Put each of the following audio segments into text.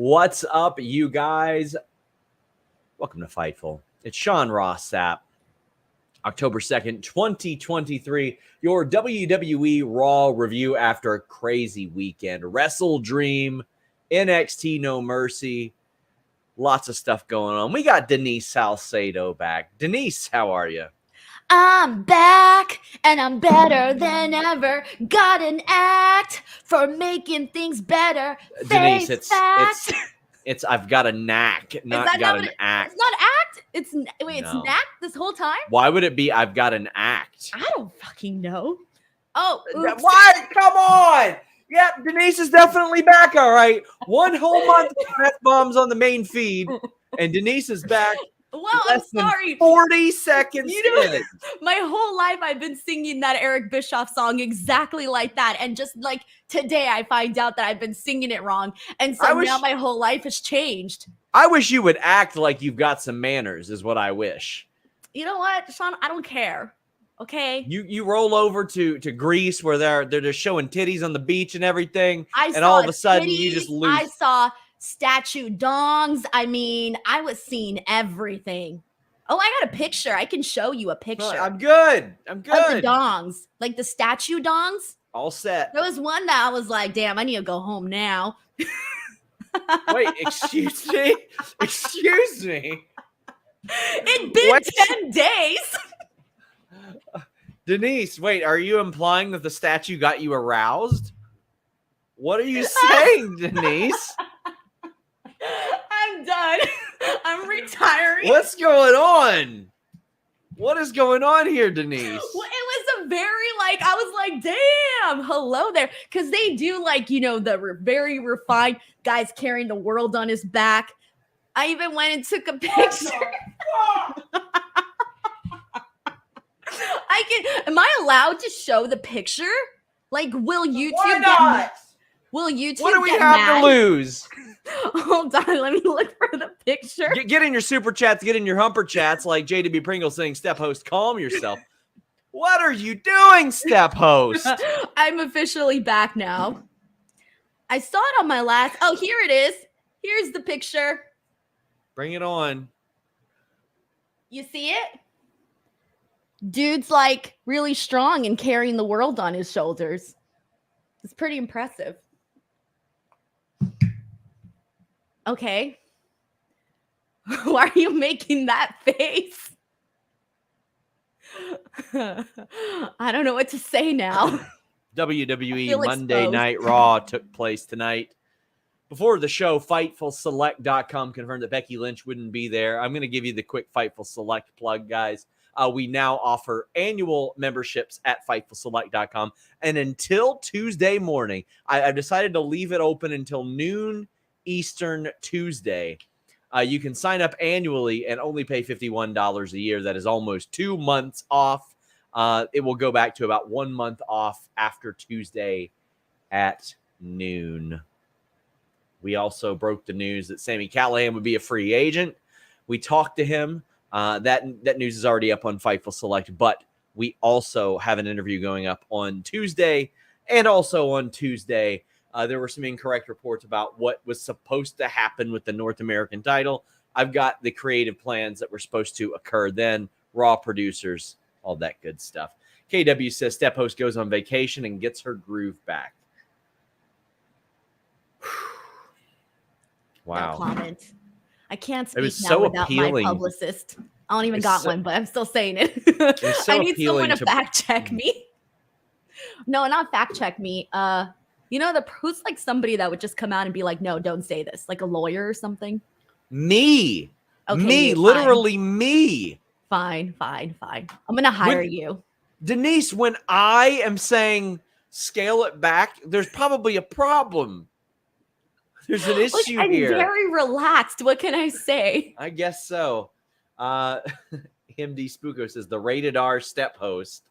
What's up, you guys? Welcome to Fightful. It's Sean Ross Sapp. October 2nd, 2023. Your WWE Raw review after a crazy weekend. Wrestle Dream, NXT No Mercy. Lots of stuff going on. We got Denise Salcedo back. Denise, how are you? I'm back and I'm better than ever. Got an act for making things better. Denise, it's I've got a knack, not got an act. It's not act. It's knack this whole time. Why would it be I've got an act? I don't fucking know. Oh, oops. Why? Come on. Yeah, Denise is definitely back. All right. One whole month of F-bombs on the main feed, and Denise is back. Well, I'm sorry. 40 seconds. My whole life I've been singing that Eric Bischoff song exactly like that. And just like today, I find out that I've been singing it wrong. And so now my whole life has changed. I wish you would act like you've got some manners is what I wish. You know what, Sean? I don't care. Okay. You roll over to Greece where they're just showing titties on the beach and everything. And all of a sudden you just lose. I saw statue dongs. I mean, I was seeing everything. Oh, I got a picture. I can show you a picture. I'm good. Of the dongs, like the statue dongs. All set. There was one that I was like, damn, I need to go home now. Wait, excuse me? Excuse me? It'd been 10 days. Denise, wait, are you implying that the statue got you aroused? What are you saying, Denise? I'm done. I'm retiring. What's going on? What is going on here, Denise? Well, it was a very I was like, damn, hello there. Because they do the very refined guys carrying the world on his back. I even went and took a picture. Am I allowed to show the picture? Will YouTube Why not? Will YouTube What do we have to lose? Hold on, let me look for the picture. Get in your super chats, get in your humper chats like JW Pringle saying, Step Host, calm yourself. What are you doing, Step Host? I'm officially back now. I saw it on my last. Oh, here it is. Here's the picture. Bring it on. You see it? Dude's really strong and carrying the world on his shoulders. It's pretty impressive. Okay. Why are you making that face? I don't know what to say now. WWE Monday Night Raw took place tonight. Before the show, FightfulSelect.com confirmed that Becky Lynch wouldn't be there. I'm going to give you the quick Fightful Select plug, guys. We now offer annual memberships at FightfulSelect.com. And until Tuesday morning, I've decided to leave it open until noon Eastern Tuesday. You can sign up annually and only pay $51 a year. That is almost 2 months off. It will go back to about 1 month off after Tuesday at noon. We also broke the news that Sami Callihan would be a free agent. We talked to him. That news is already up on Fightful Select, but we also have an interview going up on Tuesday. And also on Tuesday, there were some incorrect reports about what was supposed to happen with the North American title. I've got the creative plans that were supposed to occur then, Raw producers, all that good stuff. KW says Step Host goes on vacation and gets her groove back. Wow. No comment. I can't speak now so without appealing. my publicist. I don't even got one, but I'm still saying it. So I need someone to fact check me. No, not fact check me. Who's somebody that would just come out and be like, no, don't say this, like a lawyer or something? Me. Okay, me, literally me. Fine. I'm going to hire you. Denise, when I am saying scale it back, there's probably a problem. There's an issue here. I'm very relaxed. What can I say? I guess so. MD Spooko says the rated R Step Host.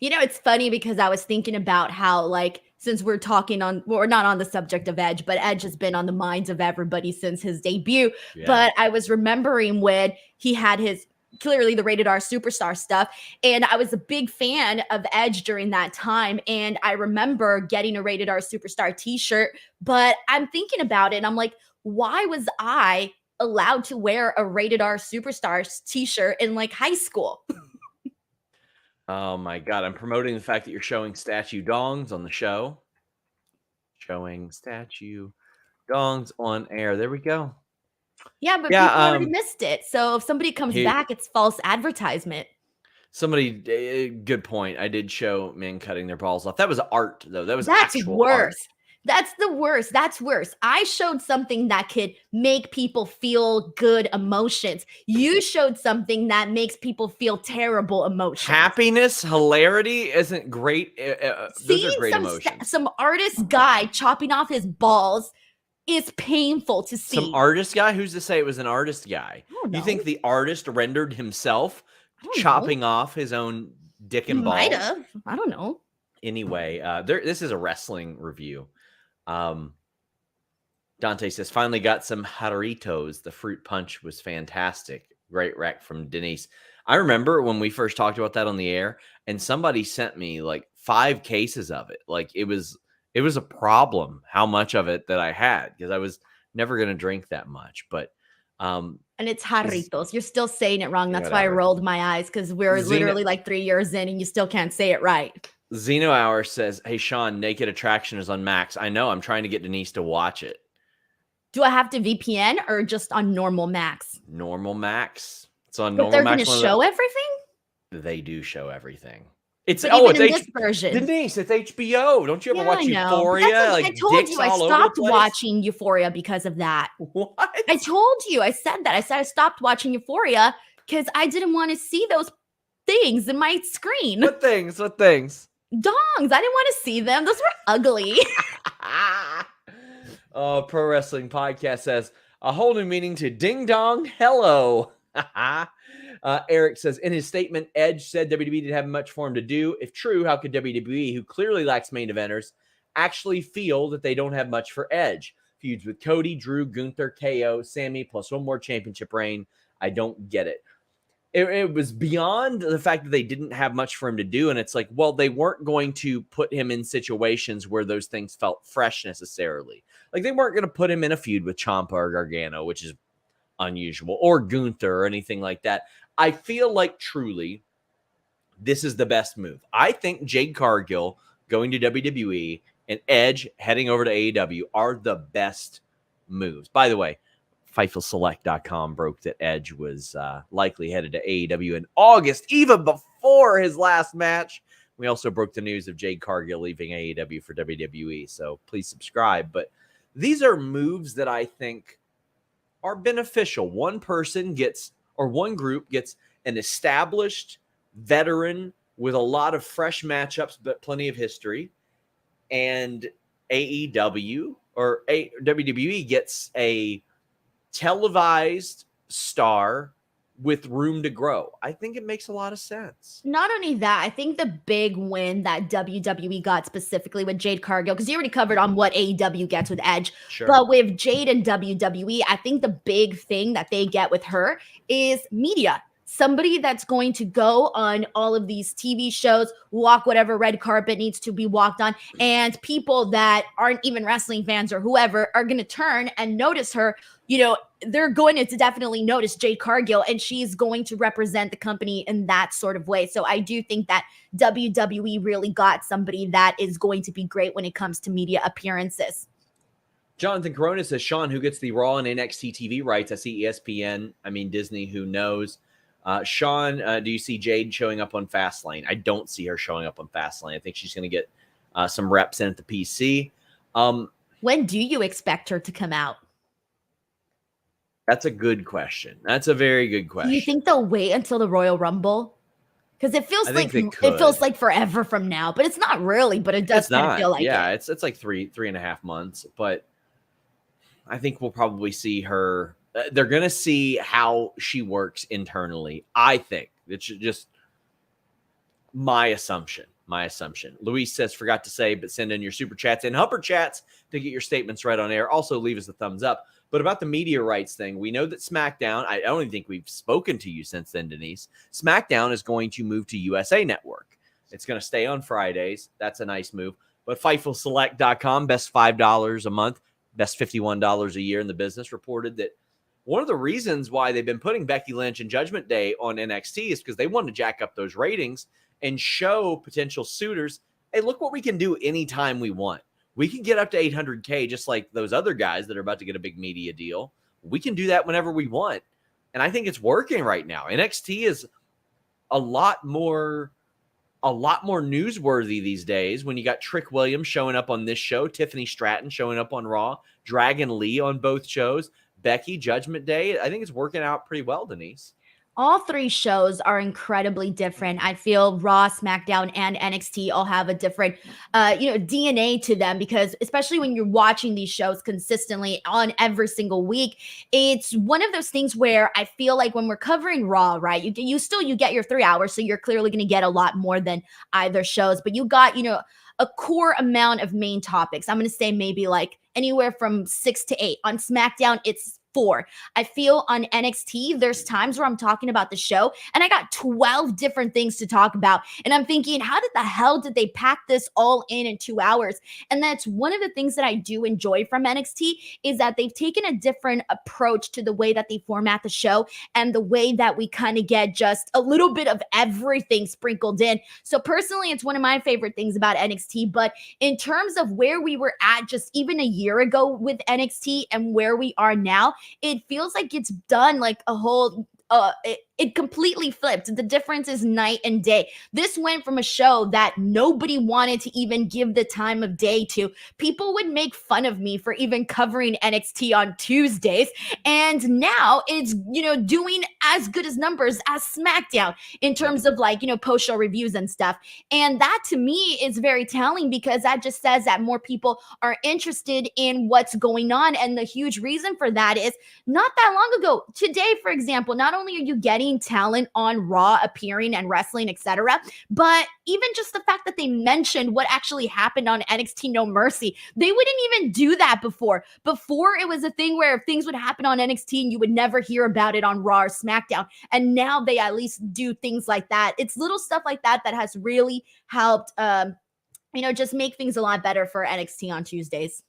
It's funny because I was thinking about how, since we're not on the subject of Edge, but Edge has been on the minds of everybody since his debut. Yeah. But I was remembering when he had his clearly the Rated R Superstar stuff. And I was a big fan of Edge during that time. And I remember getting a Rated R Superstar t-shirt, but I'm thinking about it and I'm like, why was I allowed to wear a Rated R Superstar t-shirt in like high school? Oh my God. I'm promoting the fact that you're showing statue dongs on the show. Showing statue dongs on air. There we go. Yeah, but people already missed it. So if somebody comes back, it's false advertisement. Good point. I did show men cutting their balls off. That was art, though. That's actual worse. Art. That's the worst. That's worse. I showed something that could make people feel good emotions. You showed something that makes people feel terrible emotions. Happiness, hilarity isn't great. Those are great emotions. Some artist guy chopping off his balls is painful to see. Some artist guy? Who's to say it was an artist guy? You think the artist rendered himself chopping off his own dick and balls? Might have. I don't know. Anyway, this is a wrestling review. Dante says, finally got some Jarritos. The fruit punch was fantastic. Great rec from Denise. I remember when we first talked about that on the air, and somebody sent me like 5 cases of it. Like it was a problem how much of it that I had, because I was never going to drink that much. But and it's Jarritos. You're still saying it wrong. That's why I rolled my eyes, because we're literally like 3 years in and you still can't say it right. Zeno Hour says, hey, Sean, Naked Attraction is on Max. I know. I'm trying to get Denise to watch it. Do I have to VPN or just on normal Max? Normal Max. It's on normal Max. But they're going to show everything? They do show everything. It's this version. Denise, it's HBO. Don't you ever watch Euphoria? Like, I told you I stopped watching Euphoria because of that. What? I told you. I said that. I said I stopped watching Euphoria because I didn't want to see those things in my screen. What things? What things? Dongs. I didn't want to see them. Those were ugly. Pro Wrestling Podcast says, a whole new meaning to ding dong hello. Eric says, in his statement, Edge said WWE didn't have much for him to do. If true, how could WWE, who clearly lacks main eventers, actually feel that they don't have much for Edge? Feuds with Cody, Drew, Gunther, KO, Sammy, plus one more championship reign. I don't get it. It was beyond the fact that they didn't have much for him to do. And it's like, well, they weren't going to put him in situations where those things felt fresh necessarily. Like they weren't going to put him in a feud with Ciampa or Gargano, which is unusual, or Gunther or anything like that. I feel like truly this is the best move. I think Jade Cargill going to WWE and Edge heading over to AEW are the best moves. By the way, FightfulSelect.com broke that Edge was likely headed to AEW in August, even before his last match. We also broke the news of Jade Cargill leaving AEW for WWE, so please subscribe. But these are moves that I think are beneficial. One person gets, or one group gets, an established veteran with a lot of fresh matchups, but plenty of history. And AEW or WWE gets a televised star with room to grow. I think it makes a lot of sense. Not only that, I think the big win that WWE got specifically with Jade Cargill, because you already covered on what AEW gets with Edge, but with Jade and WWE, I think the big thing that they get with her is media. Somebody that's going to go on all of these TV shows, walk whatever red carpet needs to be walked on, and people that aren't even wrestling fans or whoever are going to turn and notice her. You know, they're going to definitely notice Jade Cargill, and she's going to represent the company in that sort of way. So I do think that WWE really got somebody that is going to be great when it comes to media appearances. Jonathan Corona says, Sean, who gets the Raw and NXT TV rights? I see ESPN. I mean, Disney, who knows? Sean, do you see Jade showing up on Fastlane? I don't see her showing up on Fastlane. I think she's going to get some reps in at the PC. When do you expect her to come out? That's a good question. That's a very good question. Do you think they'll wait until the Royal Rumble? Because it feels like forever from now, but it's not really. But it does kind of feel like it. It's like three and a half months. But I think we'll probably see her. They're going to see how she works internally. I think it's just my assumption. Luis says, forgot to say, but send in your super chats and humper chats to get your statements right on air. Also, leave us a thumbs up. But about the media rights thing, we know that SmackDown, I don't even think we've spoken to you since then, Denise. SmackDown is going to move to USA Network. It's going to stay on Fridays. That's a nice move. But FightfulSelect.com, best $5 a month, best $51 a year in the business, reported that one of the reasons why they've been putting Becky Lynch and Judgment Day on NXT is because they want to jack up those ratings and show potential suitors, hey, look what we can do anytime we want. We can get up to 800K just like those other guys that are about to get a big media deal. We can do that whenever we want. And I think it's working right now. NXT is a lot more newsworthy these days when you got Trick Williams showing up on this show, Tiffany Stratton showing up on Raw, Dragon Lee on both shows, Becky, Judgment Day. I think it's working out pretty well, Denise. All three shows are incredibly different. I feel Raw, SmackDown, and NXT all have a different, DNA to them, because especially when you're watching these shows consistently on every single week, it's one of those things where I feel like when we're covering Raw, right, you get your 3 hours, so you're clearly going to get a lot more than either shows, but you got, a core amount of main topics. I'm going to say maybe like anywhere from 6 to 8. On SmackDown, it's 4. I feel on NXT, there's times where I'm talking about the show and I got 12 different things to talk about. And I'm thinking, how did the hell did they pack this all in 2 hours? And that's one of the things that I do enjoy from NXT, is that they've taken a different approach to the way that they format the show and the way that we kind of get just a little bit of everything sprinkled in. So personally, it's one of my favorite things about NXT. But in terms of where we were at just even a year ago with NXT and where we are now, it feels like it's done like a whole it completely flipped. The difference is night and day. This went from a show that nobody wanted to even give the time of day to. People would make fun of me for even covering NXT on Tuesdays. And now it's, doing as good as numbers as SmackDown in terms of post-show reviews and stuff. And that to me is very telling, because that just says that more people are interested in what's going on. And the huge reason for that is not that long ago, today, for example, not only are you getting talent on Raw appearing and wrestling, etc., but even just the fact that they mentioned what actually happened on NXT No Mercy. They wouldn't even do that before. Before, it was a thing where things would happen on NXT and you would never hear about it on Raw or SmackDown. And now they at least do things like that. It's little stuff like that that has really helped just make things a lot better for NXT on Tuesdays.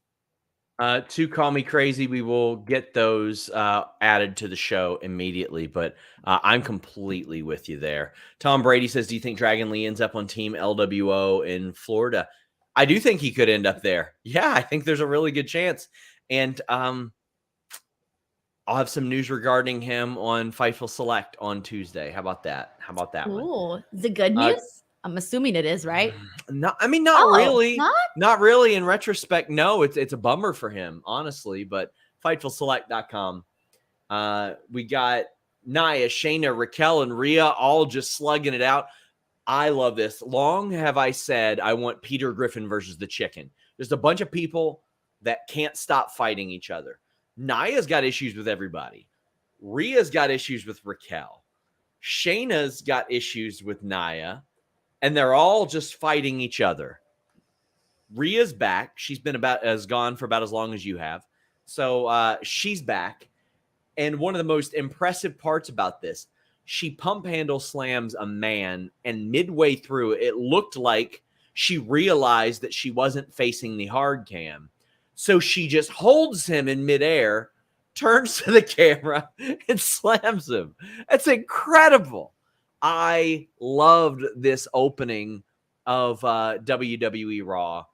To call me crazy, we will get those added to the show immediately, but I'm completely with you there. Tom Brady says, do you think Dragon Lee ends up on Team LWO in Florida? I do think he could end up there. Yeah, I think there's a really good chance. And I'll have some news regarding him on Fightful Select on Tuesday. How about that? How about that one? Ooh, is it good news? I'm assuming it is, right? Not really. Not really. In retrospect, no. It's a bummer for him, honestly. But FightfulSelect.com. We got Nia, Shayna, Raquel, and Rhea all just slugging it out. I love this. Long have I said I want Peter Griffin versus the Chicken. There's a bunch of people that can't stop fighting each other. Nia's got issues with everybody. Rhea's got issues with Raquel. Shayna's got issues with Nia. And they're all just fighting each other. Rhea's back. She's been gone for about as long as you have. So she's back. And one of the most impressive parts about this, she pump handle slams a man, and midway through, it looked like she realized that she wasn't facing the hard cam. So she just holds him in midair, turns to the camera, and slams him. That's incredible. I loved this opening of WWE Raw.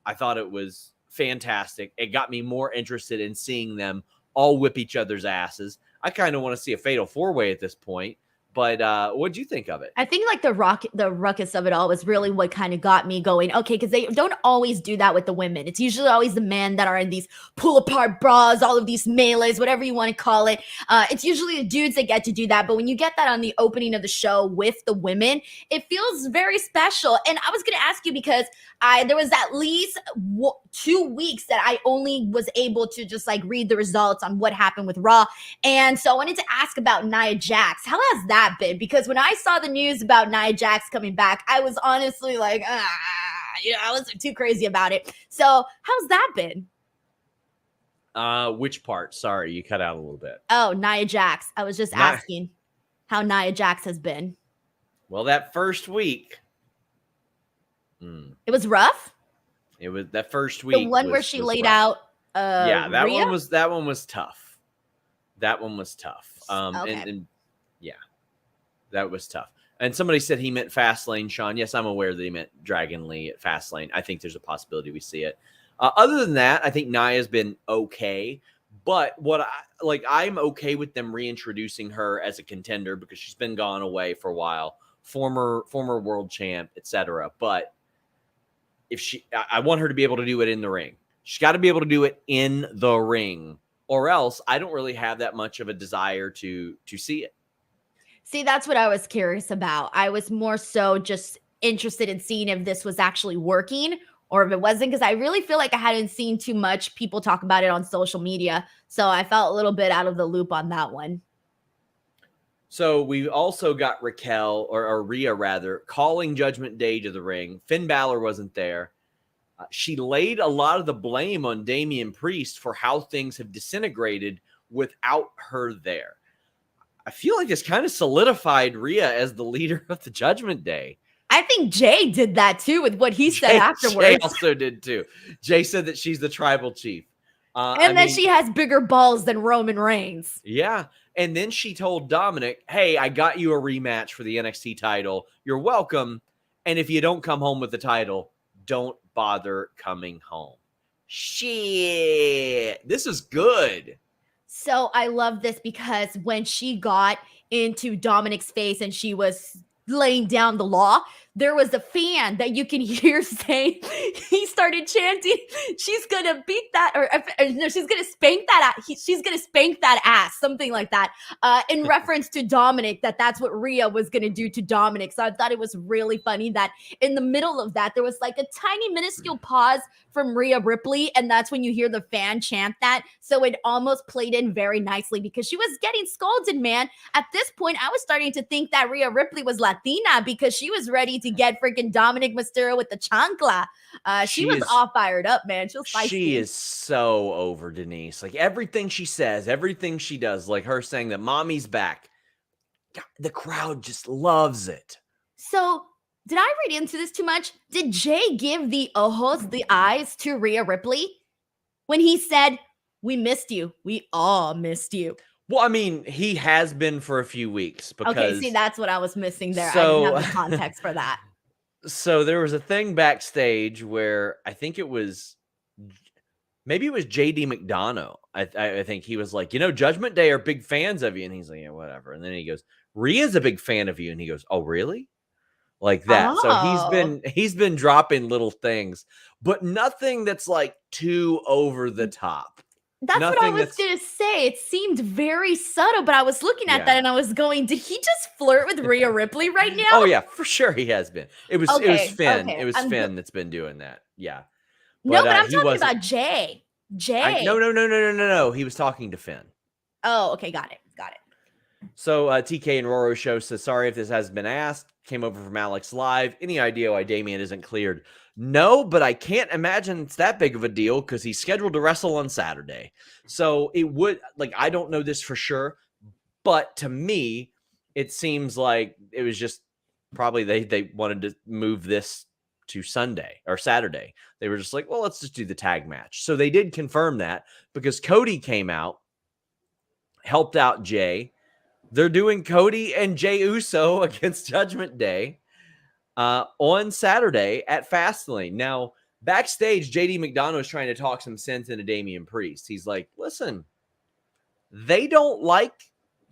I thought it was fantastic. It got me more interested in seeing them all whip each other's asses. I kind of want to see a fatal four-way at this point. But what'd you think of it? I think the ruckus of it all was really what kind of got me going. Okay, because they don't always do that with the women. It's usually always the men that are in these pull-apart bras, all of these melees, whatever you want to call it. It's usually the dudes that get to do that. But when you get that on the opening of the show with the women, it feels very special. And I was going to ask you, because there was at least 2 weeks that I only was able to just read the results on what happened with Raw. And so I wanted to ask about Nia Jax. How has that been? Because when I saw the news about Nia Jax coming back, I was honestly I wasn't too crazy about it. So how's that been? Which part? Sorry, you cut out a little bit. Oh, Nia Jax. I was just asking how Nia Jax has been. Well, that first week. It was rough? It was that first week. The one where she laid rough. out yeah, that Rhea? one was tough. That one was tough. Okay. And yeah, that was tough. And somebody said he meant Fastlane, Sean. Yes, I'm aware that he meant Dragon Lee at Fastlane. I think there's a possibility we see it. Other than that, I think Nia's been okay. But I'm okay with them reintroducing her as a contender because she's been gone away for a while. Former world champ, etc. But I want her to be able to do it in the ring. She's got to be able to do it in the ring, or else I don't really have that much of a desire to see it. See, that's what I was curious about. I was more so just interested in seeing if this was actually working or if it wasn't, because I really feel like I hadn't seen too much people talk about it on social media. So I felt a little bit out of the loop on that one. So we also got Raquel, or Rhea rather, calling Judgment Day to the ring. Finn Balor wasn't there. She laid a lot of the blame on Damian Priest for how things have disintegrated without her there. I feel like it's kind of solidified Rhea as the leader of the Judgment Day. I think Jay did that too with what he said afterwards. Jay also did too. Jay said that she's the tribal chief. And then she has bigger balls than Roman Reigns. Yeah. And then she told Dominic, hey, I got you a rematch for the NXT title. You're welcome. And if you don't come home with the title, don't bother coming home. Shit. This is good. So I love this because when she got into Dominic's face and she was laying down the law, there was a fan that you can hear saying, he started chanting, she's gonna beat that, or no, she's gonna spank that ass. She's gonna spank that ass, something like that, in reference to Dominic, that's what Rhea was gonna do to Dominic. So I thought it was really funny that in the middle of that, there was like a tiny minuscule pause from Rhea Ripley, and that's when you hear the fan chant that. So it almost played in very nicely because she was getting scolded, man. At this point, I was starting to think that Rhea Ripley was Latina because she was ready to get freaking Dominic Mysterio with the chancla. She was all fired up, man. She was feisty. She is so over Denise. Like everything she says, everything she does, like her saying that mommy's back. God, the crowd just loves it. So did I read into this too much? Did Jay give the ojos, the eyes to Rhea Ripley when he said, we missed you. We all missed you. Well, I mean, he has been for a few weeks. Because, okay, see, that's what I was missing there. I didn't have the context for that. So there was a thing backstage where I think it was, maybe it was JD McDonough. I think he was like, Judgment Day are big fans of you. And he's like, yeah, whatever. And then he goes, Rhea's a big fan of you. And he goes, oh, really? Like that. Oh. So he's been dropping little things, but nothing that's like too over the top. That's Nothing what I was going to say. It seemed very subtle, but I was looking at that and I was going, did he just flirt with Rhea Ripley right now? Oh, yeah, for sure he has been. It was Finn. Okay. It was Finn that's been doing that. Yeah. But I'm talking about Jay. No. He was talking to Finn. Oh, okay. Got it. So TK and Roro Show says, sorry if this hasn't been asked. Came over from Alex Live. Any idea why Damian isn't cleared? No, but I can't imagine it's that big of a deal because he's scheduled to wrestle on Saturday. So it would, I don't know this for sure, but to me, it seems like it was just probably they wanted to move this to Sunday or Saturday. They were just like, well, let's just do the tag match. So they did confirm that because Cody came out, helped out Jay. They're doing Cody and Jey Uso against Judgment Day on Saturday at Fastlane. Now, backstage, JD McDonough is trying to talk some sense into Damian Priest. He's like, listen, they don't like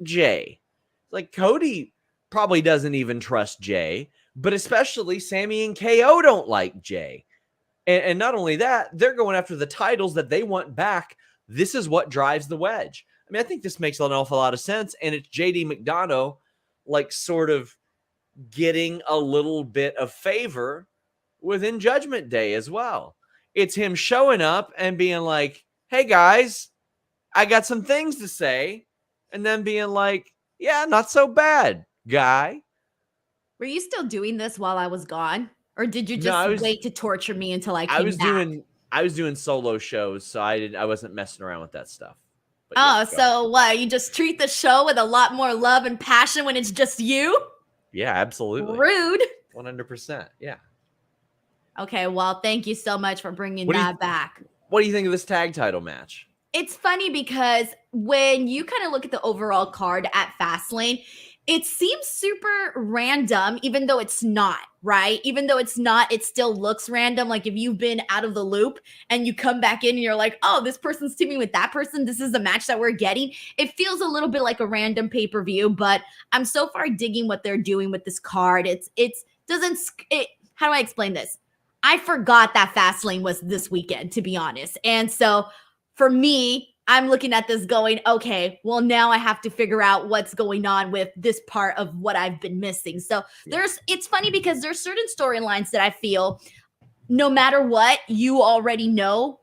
Jay. Like, Cody probably doesn't even trust Jay, but especially Sammy and KO don't like Jay. And not only that, they're going after the titles that they want back. This is what drives the wedge. I mean, I think this makes an awful lot of sense. And it's JD McDonough, sort of getting a little bit of favor within Judgment Day as well. It's him showing up and being like, hey, guys, I got some things to say. And then being like, yeah, not so bad, guy. Were you still doing this while I was gone? Or did you just wait to torture me until I came back? I was doing solo shows, so I wasn't messing around with that stuff. But oh, so what? You just treat the show with a lot more love and passion when it's just you? Yeah, absolutely. Rude. 100%. Yeah. Okay, well, thank you so much for bringing that back. What do you think of this tag title match? It's funny because when you kind of look at the overall card at Fastlane, it seems super random, even though it's not, right? Even though it's not, it still looks random. Like if you've been out of the loop and you come back in and you're like, oh, this person's teaming with that person. This is the match that we're getting. It feels a little bit like a random pay-per-view, but I'm so far digging what they're doing with this card. How do I explain this? I forgot that Fastlane was this weekend, to be honest. And so for me, I'm looking at this going, okay, well, now I have to figure out what's going on with this part of what I've been missing. So it's funny because there's certain storylines that I feel no matter what, you already know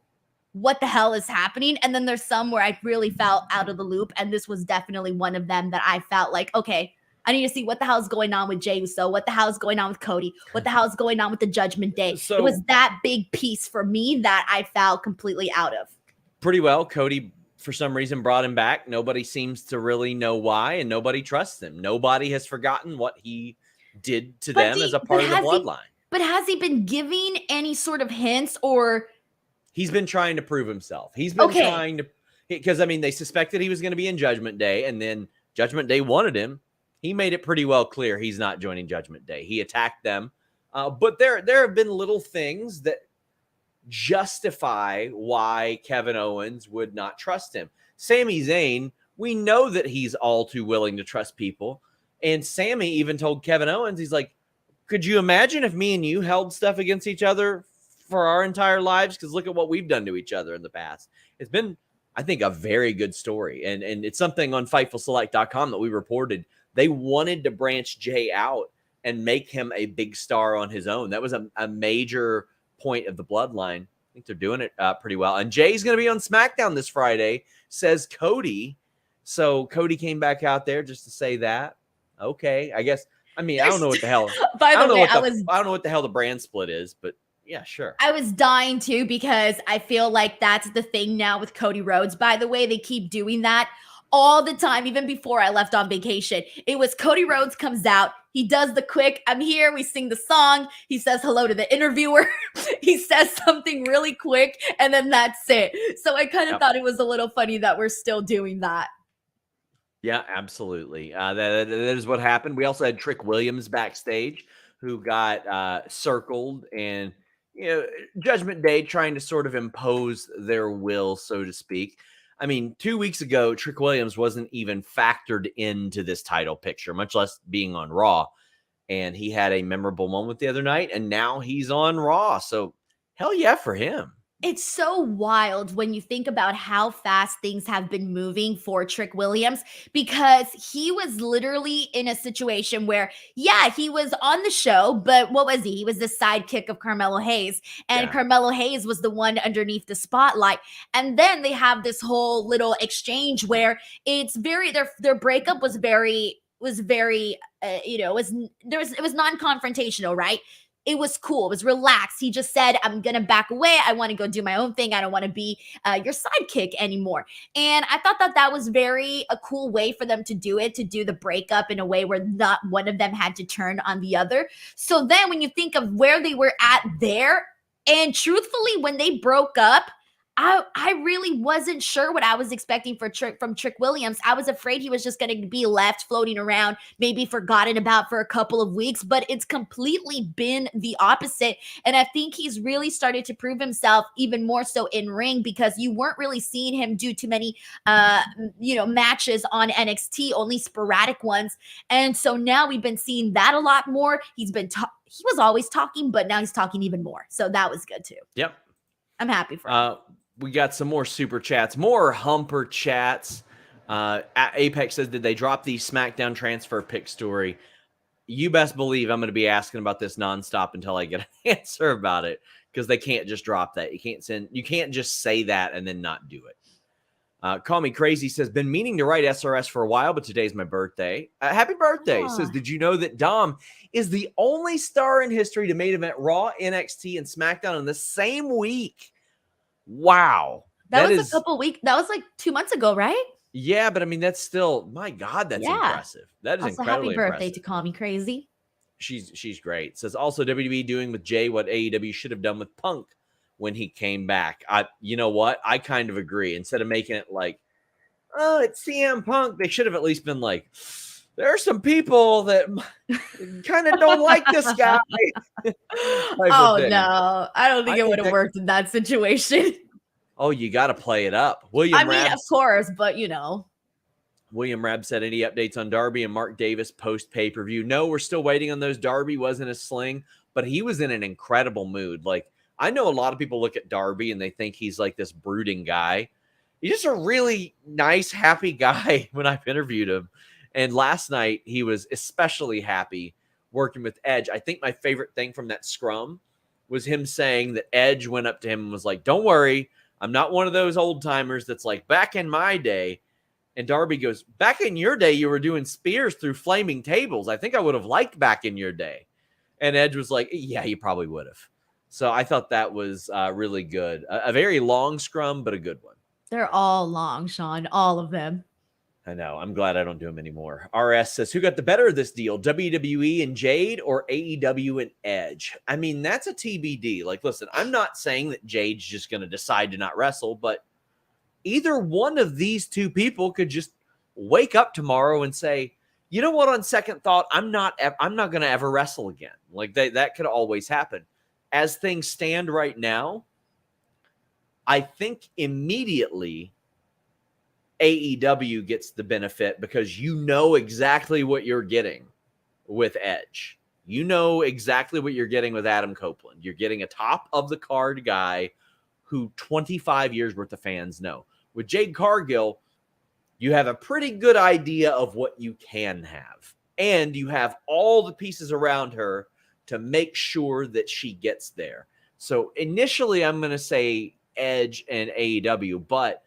what the hell is happening. And then there's some where I really felt out of the loop. And this was definitely one of them that I felt like, okay, I need to see what the hell is going on with Jey Uso, what the hell is going on with Cody, what the hell is going on with the Judgment Day. So, it was that big piece for me that I felt completely out of. Pretty well, Cody, for some reason, brought him back. Nobody seems to really know why, and nobody trusts him. Nobody has forgotten what he did to them as a part of the bloodline. But has he been giving any sort of hints or? He's been trying to prove himself. He's been trying to, because, I mean, they suspected he was going to be in Judgment Day, and then Judgment Day wanted him. He made it pretty well clear he's not joining Judgment Day. He attacked them. But there have been little things that justify why Kevin Owens would not trust him. Sami Zayn, we know that he's all too willing to trust people. And Sami even told Kevin Owens, he's like, could you imagine if me and you held stuff against each other for our entire lives? Because look at what we've done to each other in the past. It's been, I think, a very good story. And it's something on FightfulSelect.com that we reported. They wanted to branch Jey out and make him a big star on his own. That was a major point of the bloodline. I think they're doing it pretty well. And Jay's going to be on SmackDown this Friday, says Cody. So Cody came back out there just to say that. Okay, I guess. I mean, I don't know what the hell. By the way, I don't know what the hell the brand split is, but yeah, sure. I was dying too because I feel like that's the thing now with Cody Rhodes. By the way, they keep doing that all the time, even before I left on vacation. It was Cody Rhodes comes out. He does the quick, I'm here. We sing the song. He says hello to the interviewer. He says something really quick, and then that's it. So I kind of thought it was a little funny that we're still doing that. Yeah, absolutely. That is what happened. We also had Trick Williams backstage who got circled, and Judgment Day trying to sort of impose their will, so to speak. I mean, 2 weeks ago, Trick Williams wasn't even factored into this title picture, much less being on Raw. And he had a memorable moment the other night, and now he's on Raw. So hell yeah for him. It's so wild when you think about how fast things have been moving for Trick Williams, because he was literally in a situation where, yeah, he was on the show, but what was he? He was the sidekick of Carmelo Hayes, and Carmelo Hayes was the one underneath the spotlight. And then they have this whole little exchange where it's very, their breakup was very, it was non-confrontational, right? It was cool. It was relaxed. He just said, I'm going to back away. I want to go do my own thing. I don't want to be your sidekick anymore. And I thought that was a cool way for them to do it, to do the breakup in a way where not one of them had to turn on the other. So then when you think of where they were at there, and truthfully, when they broke up, I really wasn't sure what I was expecting from Trick Williams. I was afraid he was just going to be left floating around, maybe forgotten about for a couple of weeks, but it's completely been the opposite. And I think he's really started to prove himself even more so in ring, because you weren't really seeing him do too many, matches on NXT, only sporadic ones. And so now we've been seeing that a lot more. He was always talking, but now he's talking even more. So that was good too. Yep. I'm happy for him. We got some more super chats, more Humper chats. Apex says, did they drop the SmackDown transfer pick story? You best believe I'm going to be asking about this nonstop until I get an answer about it, because they can't just drop that. You can't just say that and then not do it. Call Me Crazy says, been meaning to write SRS for a while, but today's my birthday. Happy birthday. Says, did you know that Dom is the only star in history to main event Raw, NXT, and SmackDown in the same week? Wow. That was a couple weeks. That was like 2 months ago, right? Yeah, but I mean, that's still, my God, that's impressive. That is also, incredibly happy birthday impressive. to Call Me Crazy. She's great. Says also WWE doing with Jey what AEW should have done with Punk when he came back. You know what? I kind of agree. Instead of making it like, oh, it's CM Punk, they should have at least been like, there are some people that kind of don't like this guy. Oh no, I don't think it would have worked in that situation. Oh, you got to play it up. Of course, but you know. William Rab said, any updates on Darby and Mark Davis post pay-per-view? No, we're still waiting on those. Darby wasn't a sling, but he was in an incredible mood. Like, I know a lot of people look at Darby and they think he's like this brooding guy. He's just a really nice, happy guy when I've interviewed him. And last night, he was especially happy working with Edge. I think my favorite thing from that scrum was him saying that Edge went up to him and was like, don't worry, I'm not one of those old timers that's like, back in my day. And Darby goes, back in your day, you were doing spears through flaming tables. I think I would have liked back in your day. And Edge was like, yeah, you probably would have. So I thought that was really good. A very long scrum, but a good one. They're all long, Sean, all of them. I know. I'm glad I don't do them anymore. RS says, who got the better of this deal, WWE and Jade or AEW and Edge? I mean, that's a TBD. Like, listen, I'm not saying that Jade's just going to decide to not wrestle, but either one of these two people could just wake up tomorrow and say, you know what, on second thought, I'm not going to ever wrestle again. Like, that could always happen. As things stand right now, I think immediately AEW gets the benefit because you know exactly what you're getting with Edge. You know exactly what you're getting with Adam Copeland. You're getting a top of the card guy who 25 years worth of fans know. With Jade Cargill, you have a pretty good idea of what you can have. And you have all the pieces around her to make sure that she gets there. So initially, I'm going to say Edge and AEW, but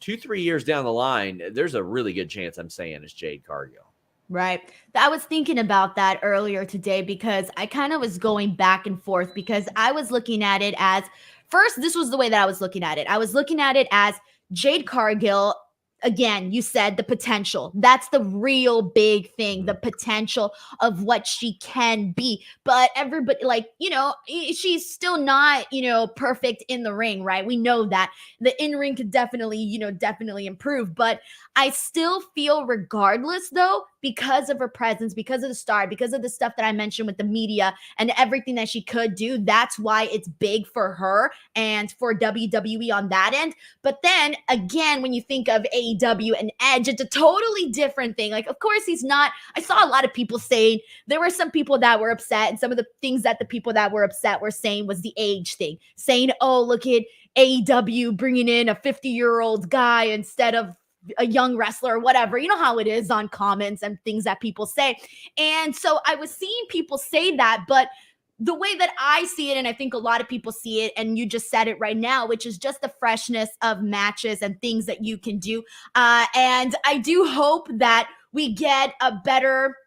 2-3 years down the line, there's a really good chance I'm saying it's Jade Cargill. Right. I was thinking about that earlier today because I kind of was going back and forth because I was looking at it as, first, this was the way that I was looking at it. I was looking at it as Jade Cargill. Again, you said the potential. That's the real big thing, the potential of what she can be. But everybody, like, you know, she's still not, you know, perfect in the ring, right? We know that the in-ring could definitely improve. But I still feel regardless, though, because of her presence, because of the star, because of the stuff that I mentioned with the media and everything that she could do, that's why it's big for her and for WWE on that end. But then again, when you think of AEW and Edge, it's a totally different thing. Like, of course, he's not. I saw a lot of people saying, there were some people that were upset, and some of the things that the people that were upset were saying was the age thing, saying, oh, look at AEW bringing in a 50-year-old guy instead of a young wrestler or whatever. You know how it is on comments and things that people say. And so I was seeing people say that, but the way that I see it, and I think a lot of people see it, and you just said it right now, which is just the freshness of matches and things that you can do. And I do hope that we get a better...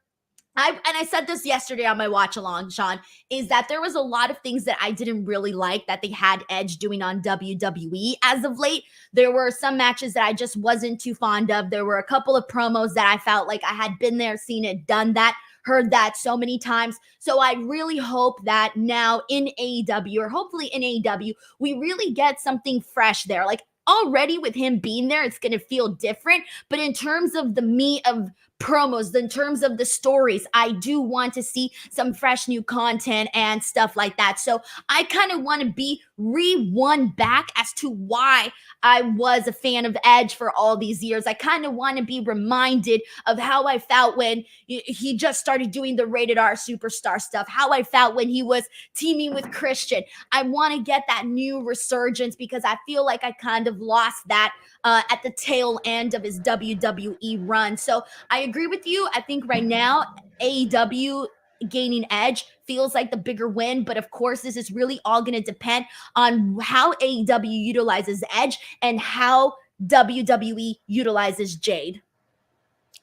I said this yesterday on my watch along, Sean, is that there was a lot of things that I didn't really like that they had Edge doing on WWE as of late. There were some matches that I just wasn't too fond of. There were a couple of promos that I felt like I had been there, seen it, done that, heard that so many times. So I really hope that now in AEW, or hopefully in AEW, we really get something fresh there. Like, already with him being there, it's going to feel different. But in terms of the meat of promos, in terms of the stories, I do want to see some fresh new content and stuff like that. So I kind of want to be re-won back as to why I was a fan of Edge for all these years. I kind of want to be reminded of how I felt when he just started doing the rated R superstar stuff, how I felt when he was teaming with Christian. I want to get that new resurgence because I feel like I kind of lost that at the tail end of his WWE run. So I agree with you. I think right now AEW gaining Edge feels like the bigger win, but of course this is really all going to depend on how AEW utilizes Edge and how WWE utilizes Jade.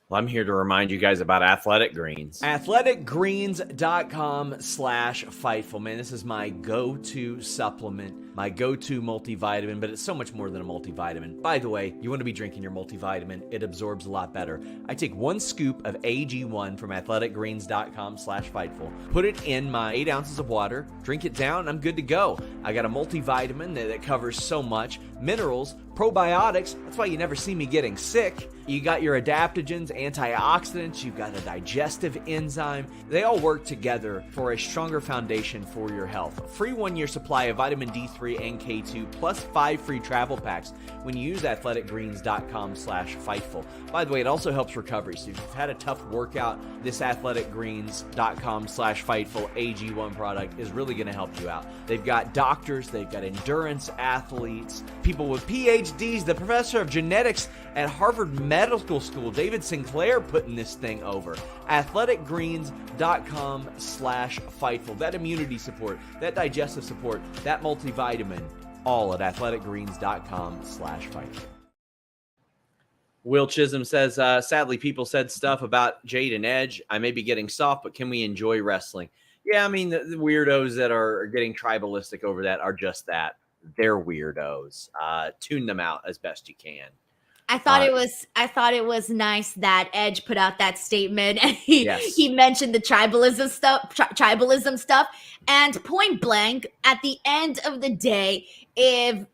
Well, I'm here to remind you guys about Athletic Greens. AthleticGreens.com/Fightful. Man, this is my go-to supplement, my go-to multivitamin, but it's so much more than a multivitamin. By the way, you want to be drinking your multivitamin. It absorbs a lot better. I take 1 scoop of AG1 from AthleticGreens.com/Fightful, put it in my 8 ounces of water, drink it down, and I'm good to go. I got a multivitamin that covers so much. Minerals, probiotics, that's why you never see me getting sick. You got your adaptogens, antioxidants, you've got a digestive enzyme. They all work together for a stronger foundation for your health. A free 1-year supply of vitamin D3 and K2 plus 5 free travel packs when you use athleticgreens.com/Fightful. By the way, it also helps recovery. So if you've had a tough workout, this athleticgreens.com/Fightful AG1 product is really going to help you out. They've got doctors, they've got endurance athletes, people with PhDs, the professor of genetics at Harvard Medical School, David Sinclair, putting this thing over. athleticgreens.com/Fightful. That immunity support, that digestive support, that multivitamin, all at athleticgreens.com/Fightful. Will Chisholm says, sadly, people said stuff about Jade and Edge. I may be getting soft, but can we enjoy wrestling? Yeah, I mean, the weirdos that are getting tribalistic over that are just that. They're weirdos. Tune them out as best you can. I thought it was nice that Edge put out that statement and he mentioned the tribalism stuff. And point blank, at the end of the day, if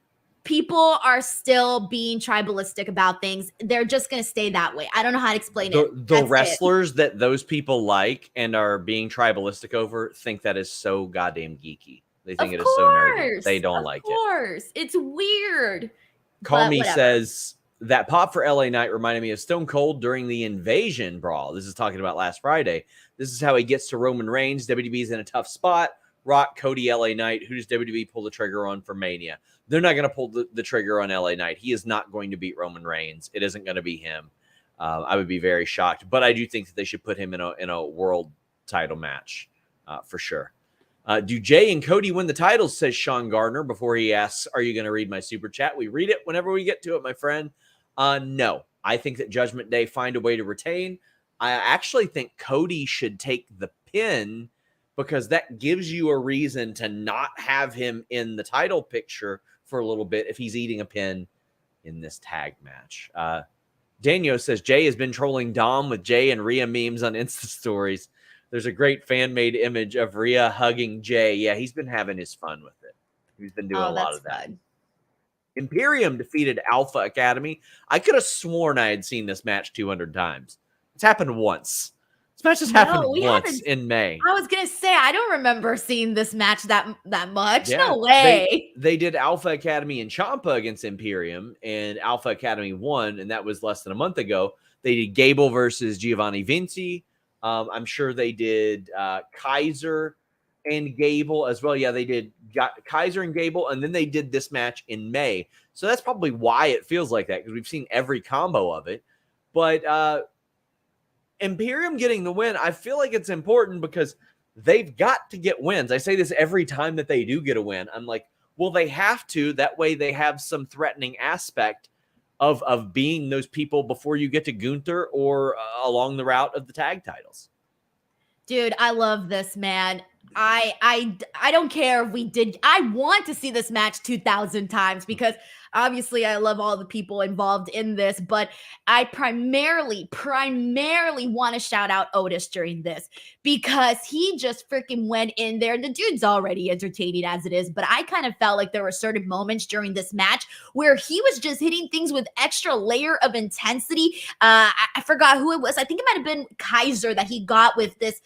people are still being tribalistic about things, they're just going to stay that way. I don't know how to explain it. The wrestlers that those people like and are being tribalistic over think that is so goddamn geeky. They think it is so nerdy. They don't like it. Of course. It's weird. Call Me says, that pop for LA Knight reminded me of Stone Cold during the Invasion brawl. This is talking about last Friday. This is how he gets to Roman Reigns. WWE's in a tough spot. Rock, Cody, LA Knight. Who does WWE pull the trigger on for Mania? They're not going to pull the trigger on LA Knight. He is not going to beat Roman Reigns. It isn't going to be him. I would be very shocked. But I do think that they should put him in a world title match for sure. Do Jay and Cody win the titles, says Sean Gardner before he asks, are you going to read my super chat? We read it whenever we get to it, my friend. No, I think that Judgment Day find a way to retain. I actually think Cody should take the pin because that gives you a reason to not have him in the title picture for a little bit if he's eating a pin in this tag match. Daniel says Jay has been trolling Dom with Jay and Rhea memes on Insta stories. There's a great fan-made image of Rhea hugging Jay. Yeah, he's been having his fun with it. He's been doing a lot of that. Fun. Imperium defeated Alpha Academy. I could have sworn I had seen this match 200 times. It's happened once. This match has happened once in May. I was going to say, I don't remember seeing this match that much. Yeah, no way. They did Alpha Academy and Ciampa against Imperium, and Alpha Academy won, and that was less than a month ago. They did Gable versus Giovanni Vinci. I'm sure they did Kaiser and Gable as well. Yeah, they did Kaiser and Gable, and then they did this match in May. So that's probably why it feels like that, because we've seen every combo of it. But Imperium getting the win, I feel like it's important because they've got to get wins. I say this every time that they do get a win. I'm like, well, they have to. That way they have some threatening aspect of being those people before you get to Gunther or along the route of the tag titles. Dude, I love this, man. I don't care if we did. I want to see this match 2,000 times because obviously I love all the people involved in this, but I primarily want to shout out Otis during this because he just freaking went in there. The dude's already entertaining as it is, but I kind of felt like there were certain moments during this match where he was just hitting things with extra layer of intensity. I forgot who it was. I think it might have been Kaiser that he got with this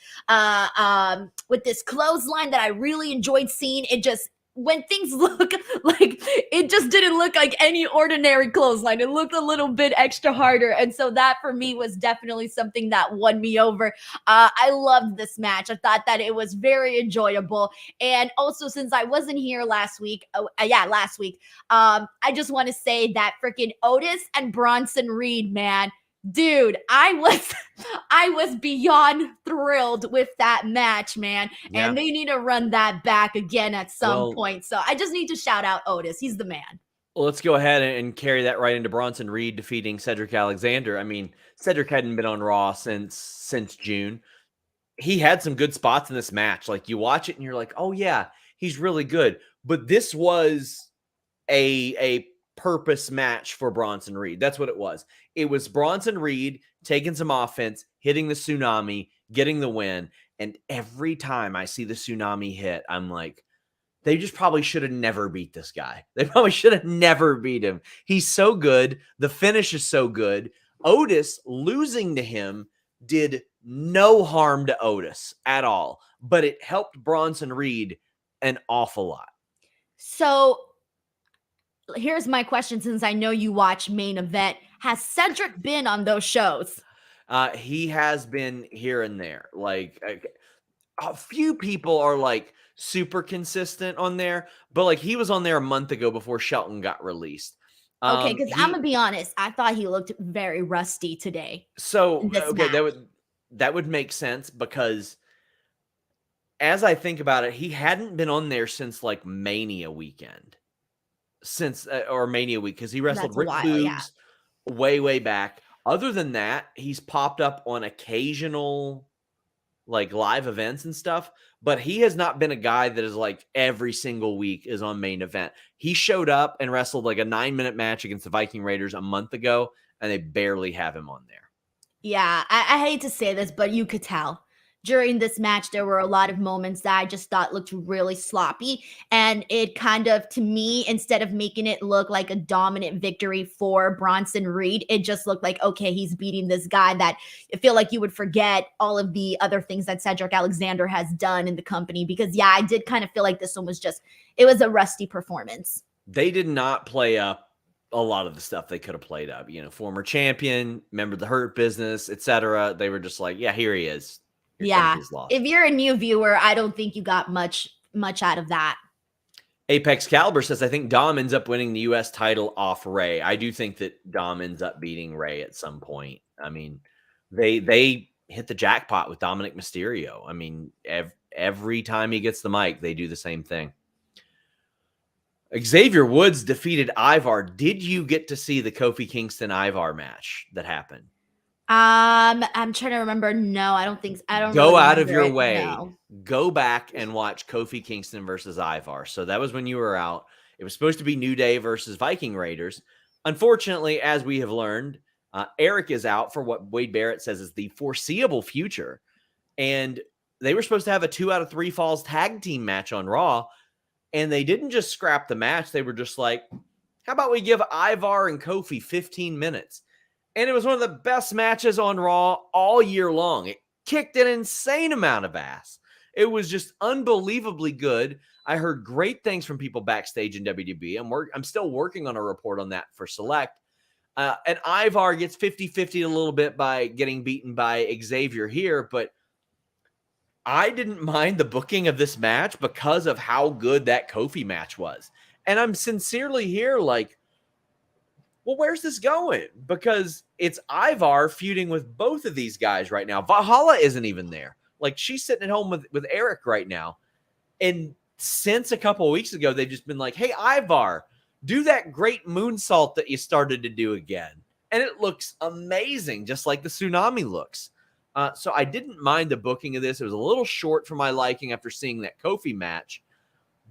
clothesline that I really enjoyed seeing. It just, when things look like, it just didn't look like any ordinary clothesline. It looked a little bit extra harder. And so that for me was definitely something that won me over. I loved this match. I thought that it was very enjoyable. And also, since I wasn't here last week, I just want to say that freaking Otis and Bronson Reed, man, dude, I was beyond thrilled with that match, man. Yeah. And they need to run that back again at some point. So I just need to shout out Otis. He's the man. Well, let's go ahead and carry that right into Bronson Reed defeating Cedric Alexander. I mean, Cedric hadn't been on Raw since June. He had some good spots in this match. Like, you watch it and you're like, oh yeah, he's really good. But this was a purpose match for Bronson Reed. That's what it was. It was Bronson Reed taking some offense, hitting the tsunami, getting the win. And every time I see the tsunami hit, I'm like, they just probably should have never beat this guy. They probably should have never beat him. He's so good. The finish is so good. Otis losing to him did no harm to Otis at all, but it helped Bronson Reed an awful lot. So here's my question, since I know you watch Main Event. Has Cedric been on those shows? He has been here and there. Like, a few people are like super consistent on there, but like he was on there a month ago before Shelton got released. Okay, because I'm gonna be honest, I thought he looked very rusty today. So okay, that would make sense, because as I think about it, he hadn't been on there since like Mania weekend, or Mania week, because he wrestled Rick Boogs way back. Other than that, he's popped up on occasional like live events and stuff, but he has not been a guy that is like every single week is on Main Event. He showed up and wrestled like a 9-minute match against the Viking Raiders a month ago, and they barely have him on there. Yeah, I hate to say this, but you could tell. During this match, there were a lot of moments that I just thought looked really sloppy. And it kind of, to me, instead of making it look like a dominant victory for Bronson Reed, it just looked like, okay, he's beating this guy that I feel like you would forget all of the other things that Cedric Alexander has done in the company. Because, yeah, I did kind of feel like this one was just, it was a rusty performance. They did not play up a lot of the stuff they could have played up. You know, former champion, member of the Hurt Business, etc. They were just like, yeah, here he is. Yeah, if you're a new viewer, I don't think you got much out of that. Apex Caliber says, I think Dom ends up winning the U.S. title off Ray. I do think that Dom ends up beating Ray at some point. I mean, they hit the jackpot with Dominic Mysterio. I mean, every time he gets the mic, they do the same thing. Xavier Woods defeated Ivar. Did you get to see the Kofi Kingston Ivar match that happened? I'm trying to remember. No, I don't think so. I don't go really out of your way. No. Go back and watch Kofi Kingston versus Ivar. So that was when you were out. It was supposed to be New Day versus Viking Raiders. Unfortunately, as we have learned, Eric is out for what Wade Barrett says is the foreseeable future. And they were supposed to have a 2 out of 3 falls tag team match on Raw. And they didn't just scrap the match. They were just like, how about we give Ivar and Kofi 15 minutes? And it was one of the best matches on Raw all year long. It kicked an insane amount of ass. It was just unbelievably good. I heard great things from people backstage in WWE. I'm still working on a report on that for Select. And Ivar gets 50-50 a little bit by getting beaten by Xavier here. But I didn't mind the booking of this match because of how good that Kofi match was. And I'm sincerely here like, well, where's this going? Because it's Ivar feuding with both of these guys right now. Valhalla isn't even there. Like, she's sitting at home with Eric right now. And since a couple of weeks ago, they've just been like, hey, Ivar, do that great moonsault that you started to do again. And it looks amazing, just like the tsunami looks. So I didn't mind the booking of this. It was a little short for my liking after seeing that Kofi match.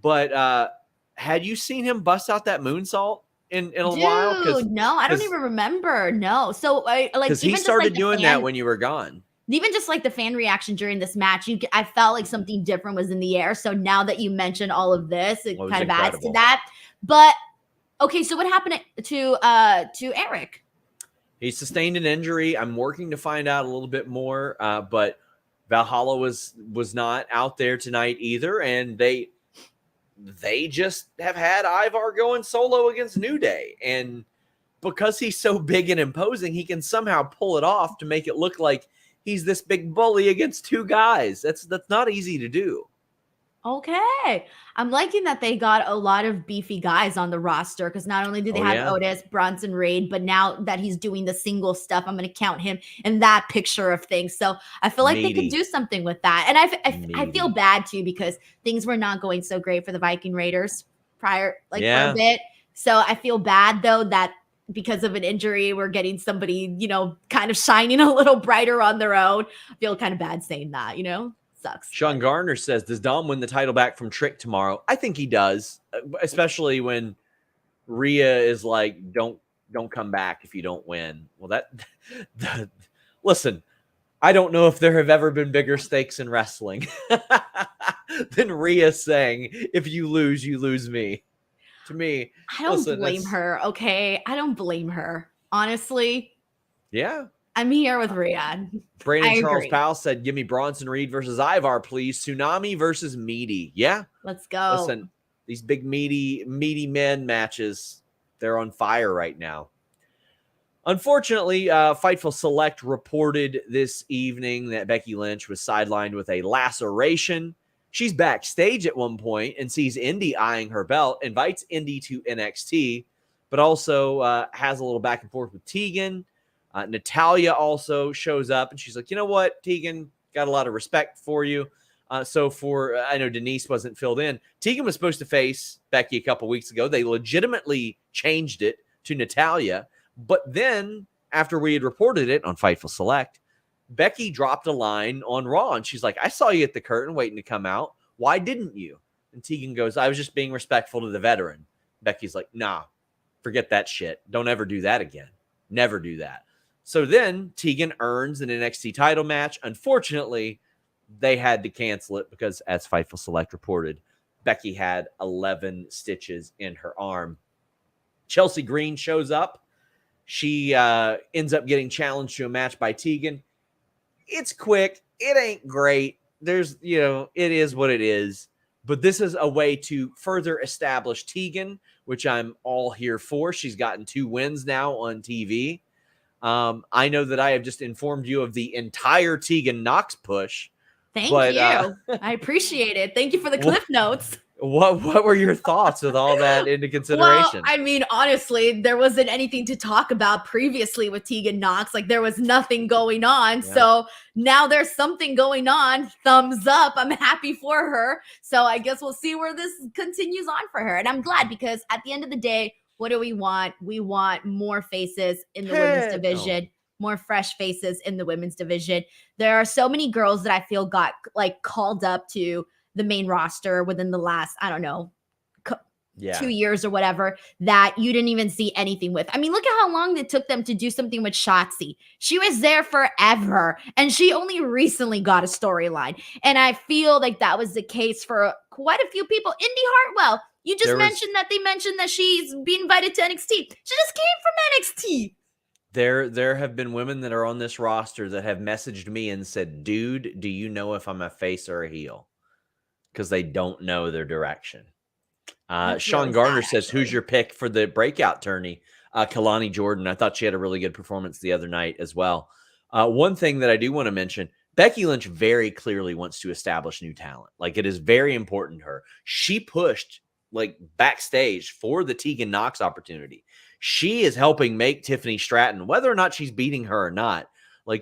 But had you seen him bust out that moonsault in a while? No, I don't even remember. No. So because he started doing that when you were gone. Even just like the fan reaction during this match, I felt like something different was in the air. So now that you mentioned all of this, it kind of adds to that. But okay, so what happened to Eric? He sustained an injury. I'm working to find out a little bit more. But Valhalla was not out there tonight either, and they just have had Ivar going solo against New Day. And because he's so big and imposing, he can somehow pull it off to make it look like he's this big bully against 2 guys. That's not easy to do. Okay. I'm liking that they got a lot of beefy guys on the roster, because not only do they have Otis, Bronson Reed, but now that he's doing the single stuff, I'm going to count him in that picture of things. So I feel like they could do something with that. And I feel bad too, because things were not going so great for the Viking Raiders prior, for a bit. So I feel bad though that because of an injury, we're getting somebody, kind of shining a little brighter on their own. I feel kind of bad saying that, sucks. Sean Garner says, does Dom win the title back from Trick tomorrow? I think he does, especially when Rhea is like, don't come back if you don't win. Well, listen, I don't know if there have ever been bigger stakes in wrestling than Rhea saying, if you lose me. To me, I don't blame her, okay? I don't blame her. Honestly. Yeah. I'm here with Rhea. Brandon Charles Powell said, give me Bronson Reed versus Ivar, please. Tsunami versus Meaty. Yeah. Let's go. Listen, these big meaty men matches, they're on fire right now. Unfortunately, Fightful Select reported this evening that Becky Lynch was sidelined with a laceration. She's backstage at one point and sees Indy eyeing her belt, invites Indy to NXT, but also has a little back and forth with Tegan. Natalya also shows up, and she's like, you know what, Tegan, got a lot of respect for you. I know Denise wasn't filled in. Tegan was supposed to face Becky a couple weeks ago. They legitimately changed it to Natalya. But then, after we had reported it on Fightful Select, Becky dropped a line on Raw, and she's like, I saw you at the curtain waiting to come out. Why didn't you? And Tegan goes, I was just being respectful to the veteran. Becky's like, nah, forget that shit. Don't ever do that again. Never do that. So then Tegan earns an NXT title match. Unfortunately, they had to cancel it because, as Fightful Select reported, Becky had 11 stitches in her arm. Chelsea Green shows up. She ends up getting challenged to a match by Tegan. It's quick. It ain't great. It is what it is. But this is a way to further establish Tegan, which I'm all here for. She's gotten 2 wins now on TV. I know that I have just informed you of the entire Tegan Knox push. Thank you. I appreciate it. Thank you for the cliff notes. What were your thoughts with all that into consideration? Well, I mean, honestly, there wasn't anything to talk about previously with Tegan Knox. Like, there was nothing going on. Yeah. So now there's something going on. Thumbs up. I'm happy for her. So I guess we'll see where this continues on for her. And I'm glad, because at the end of the day, what do we want? We want more faces in the women's division. More fresh faces in the women's division. There are so many girls that I feel got called up to the main roster within the last, 2 years or whatever, that you didn't even see anything with. I mean, look at how long it took them to do something with Shotzi. She was there forever, and she only recently got a storyline. And I feel like that was the case for quite a few people. Indy Hartwell, you just mentioned that she's being invited to NXT. She just came from NXT. There have been women that are on this roster that have messaged me and said, dude, do you know if I'm a face or a heel? Because they don't know their direction. Sean Garner says, who's your pick for the breakout tourney? Kalani Jordan. I thought she had a really good performance the other night as well. One thing that I do want to mention, Becky Lynch very clearly wants to establish new talent. Like, it is very important to her. She pushed backstage for the Tegan Knox opportunity. She is helping make Tiffany Stratton, whether or not she's beating her or not,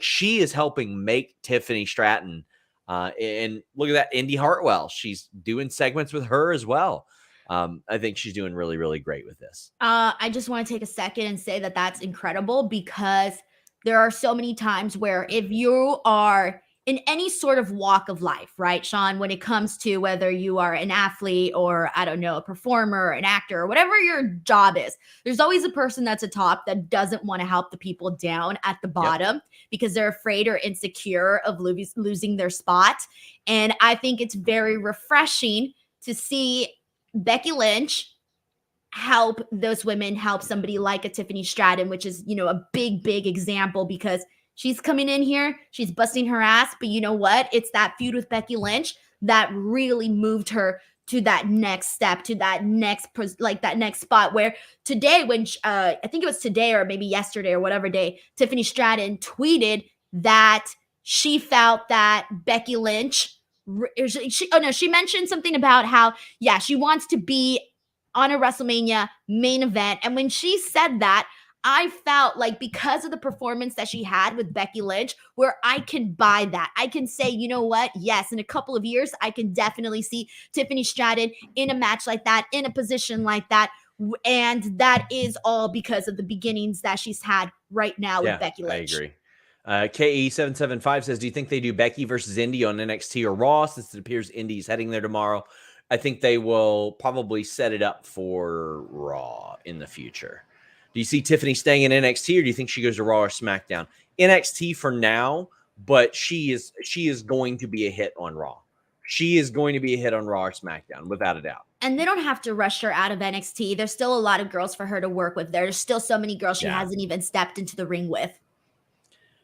she is helping make Tiffany Stratton. And look at that, Indy Hartwell. She's doing segments with her as well. I think she's doing really, really great with this. I just want to take a second and say that that's incredible, because there are so many times where if you are in any sort of walk of life, right, Sean, when it comes to whether you are an athlete or, a performer, an actor, or whatever your job is, there's always a person that's atop that doesn't want to help the people down at the bottom because they're afraid or insecure of losing their spot. And I think it's very refreshing to see Becky Lynch help those women, help somebody like a Tiffany Stratton, which is, a big, big example, because she's coming in here, she's busting her ass, but you know what? It's that feud with Becky Lynch that really moved her to that next step, to that next, that next spot where today, when I think it was today or maybe yesterday or whatever day, Tiffany Stratton tweeted that she felt that Becky Lynch, she mentioned something about how, she wants to be on a WrestleMania main event. And when she said that, I felt like, because of the performance that she had with Becky Lynch, where I can buy that. I can say, you know what? Yes, in a couple of years, I can definitely see Tiffany Stratton in a match like that, in a position like that, And that is all because of the beginnings that she's had right now with Becky Lynch. I agree. KE775 says, do you think they do Becky versus Indy on NXT or Raw, since it appears Indy's heading there tomorrow? I think they will probably set it up for Raw in the future. Do you see Tiffany staying in NXT, or do you think she goes to Raw or SmackDown? NXT for now, but she is going to be a hit on Raw. She is going to be a hit on Raw or SmackDown, without a doubt. And they don't have to rush her out of NXT. There's still a lot of girls for her to work with. There's still so many girls she hasn't even stepped into the ring with.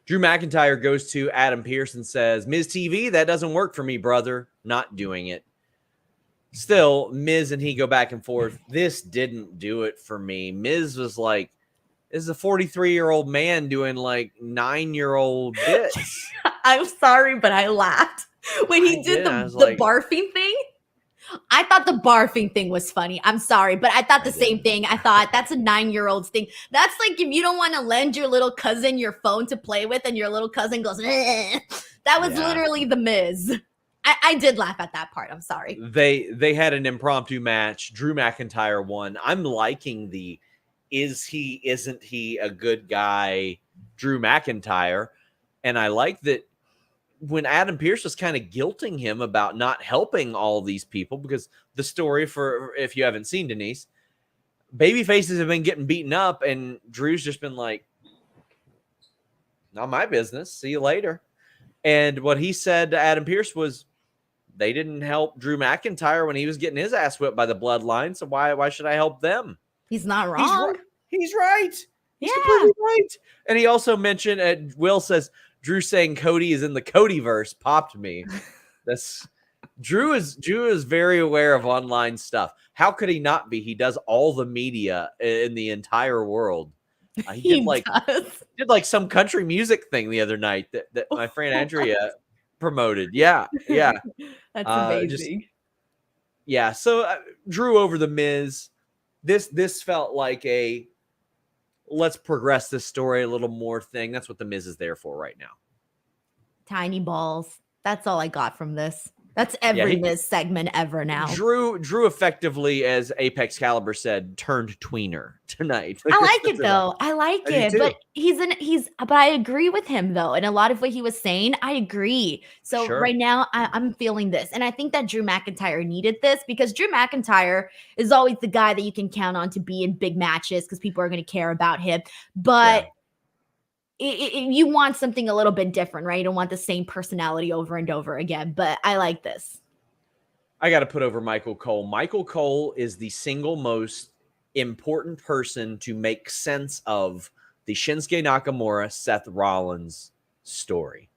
Drew McIntyre goes to Adam Pearce and says, Miz TV, that doesn't work for me, brother. Not doing it. Still, Miz and he go back and forth. This didn't do it for me. Miz was like, this is a 43-year-old man doing like 9-year-old bits. I'm sorry, but I laughed when he did the barfing thing. I thought the barfing thing was funny. I'm sorry, but I thought the same thing. I thought that's a 9-year-old's thing. That's like if you don't want to lend your little cousin your phone to play with and your little cousin goes, eh. That was literally the Miz. I did laugh at that part. I'm sorry. They had an impromptu match. Drew McIntyre won. I'm liking the isn't he a good guy Drew McIntyre. And I like that when Adam Pearce was kind of guilting him about not helping all these people, because the story, for if you haven't seen, Denise, baby faces have been getting beaten up and Drew's just been like, not my business. See you later. And what he said to Adam Pearce was, they didn't help Drew McIntyre when he was getting his ass whipped by the Bloodline. So why should I help them? He's not wrong. He's right. He's completely right. And he also mentioned, Will says, Drew saying Cody is in the Codyverse popped me. Drew is very aware of online stuff. How could he not be? He does all the media in the entire world. He did like some country music thing the other night that my friend Andrea promoted. Yeah. That's amazing. So Drew over the Miz. This felt like a let's progress this story a little more thing. That's what the Miz is there for right now. Tiny balls. That's all I got from this. That's every Miz segment ever now. Drew effectively, as Apex Caliber said, turned tweener tonight. I like it though. I like it. But I agree with him though. And a lot of what he was saying, I agree. So right now I'm feeling this. And I think that Drew McIntyre needed this because Drew McIntyre is always the guy that you can count on to be in big matches because people are going to care about him. But you want something a little bit different, right? You don't want the same personality over and over again, but I like this. I got to put over Michael Cole. Michael Cole is the single most important person to make sense of the Shinsuke Nakamura, Seth Rollins story.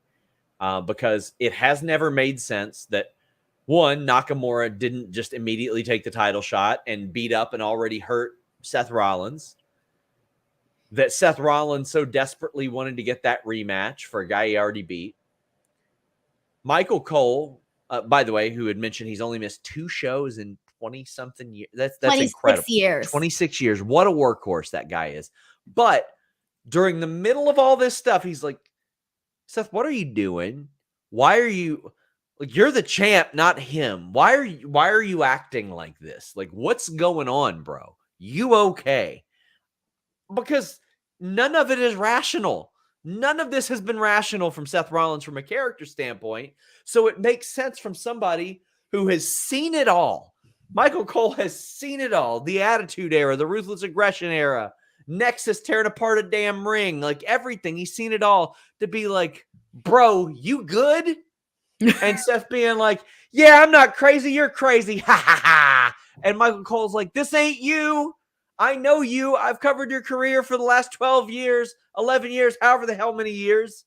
Because it has never made sense that, one, Nakamura didn't just immediately take the title shot and beat up and already hurt Seth Rollins. That Seth Rollins so desperately wanted to get that rematch for a guy he already beat. Michael Cole, by the way, who had mentioned he's only missed 2 shows in 20-something years. That's 26 incredible. 26 years. What a workhorse that guy is. But during the middle of all this stuff, he's like, Seth, what are you doing? Why are you like, you're the champ, not him. Why are you acting like this? Like, what's going on, bro? You okay? Because none of it is rational. None of this has been rational from Seth Rollins from a character standpoint. So it makes sense from somebody who has seen it all. Michael Cole has seen it all. The Attitude Era, the Ruthless Aggression Era, Nexus tearing apart a damn ring, like everything. He's seen it all to be like, bro, you good? And Seth being like, yeah, I'm not crazy. You're crazy. Ha ha ha. And Michael Cole's like, this ain't you. I know you. I've covered your career for the last 12 years, 11 years, however the hell many years.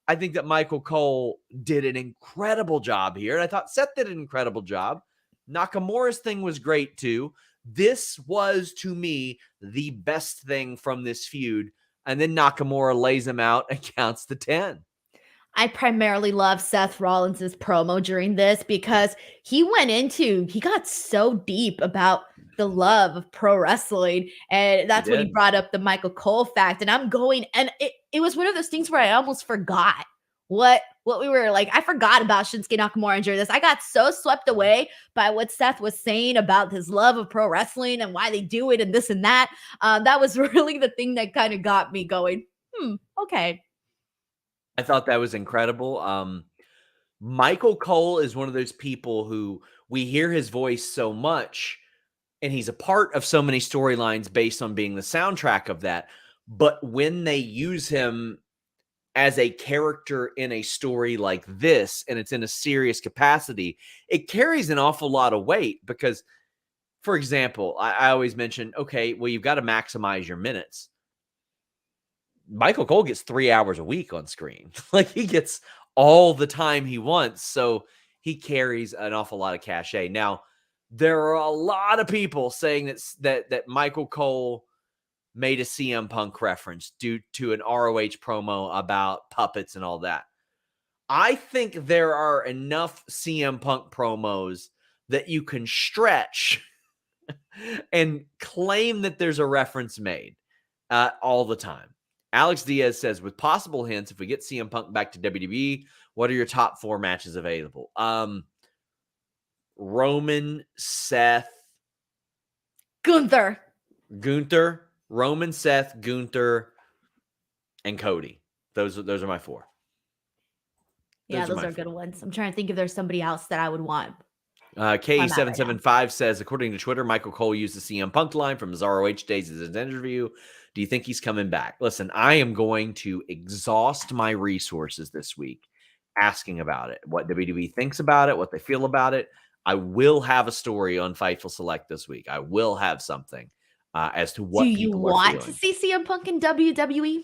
I think that Michael Cole did an incredible job here. And I thought Seth did an incredible job. Nakamura's thing was great too. This was, to me, the best thing from this feud. And then Nakamura lays him out and counts the 10. I primarily love Seth Rollins' promo during this because he got so deep about the love of pro wrestling. And that's when he brought up the Michael Cole fact. And I'm going, and it was one of those things where I almost forgot what what we were like. I forgot about Shinsuke Nakamura during this. I got so swept away by what Seth was saying about his love of pro wrestling and why they do it and this and that. That was really the thing that kind of got me going, okay. I thought that was incredible. Michael Cole is one of those people who we hear his voice so much, and he's a part of so many storylines based on being the soundtrack of that. But when they use him as a character in a story like this, and it's in a serious capacity, it carries an awful lot of weight because, for example, I always mention, okay, well, you've got to maximize your minutes. Michael Cole gets 3 hours a week on screen. Like, he gets all the time he wants. So he carries an awful lot of cachet. Now, there are a lot of people saying that Michael Cole made a CM Punk reference due to an ROH promo about puppets and all that. I think there are enough CM Punk promos that you can stretch and claim that there's a reference made all the time. Alex Diaz says, with possible hints, if we get CM Punk back to WWE, what are your top 4 matches available? Roman, Seth, Gunther, Roman, Seth, Gunther, and Cody. Those are my 4. Yeah, those are good ones. I'm trying to think if there's somebody else that I would want. KE775 says, according to Twitter, Michael Cole used the CM Punk line from his ROH days as an interview. Do you think he's coming back? Listen, I am going to exhaust my resources this week asking about it, what WWE thinks about it, what they feel about it. I will have a story on Fightful Select this week. I will have something as to what people are feeling. Do you want to see CM Punk in WWE?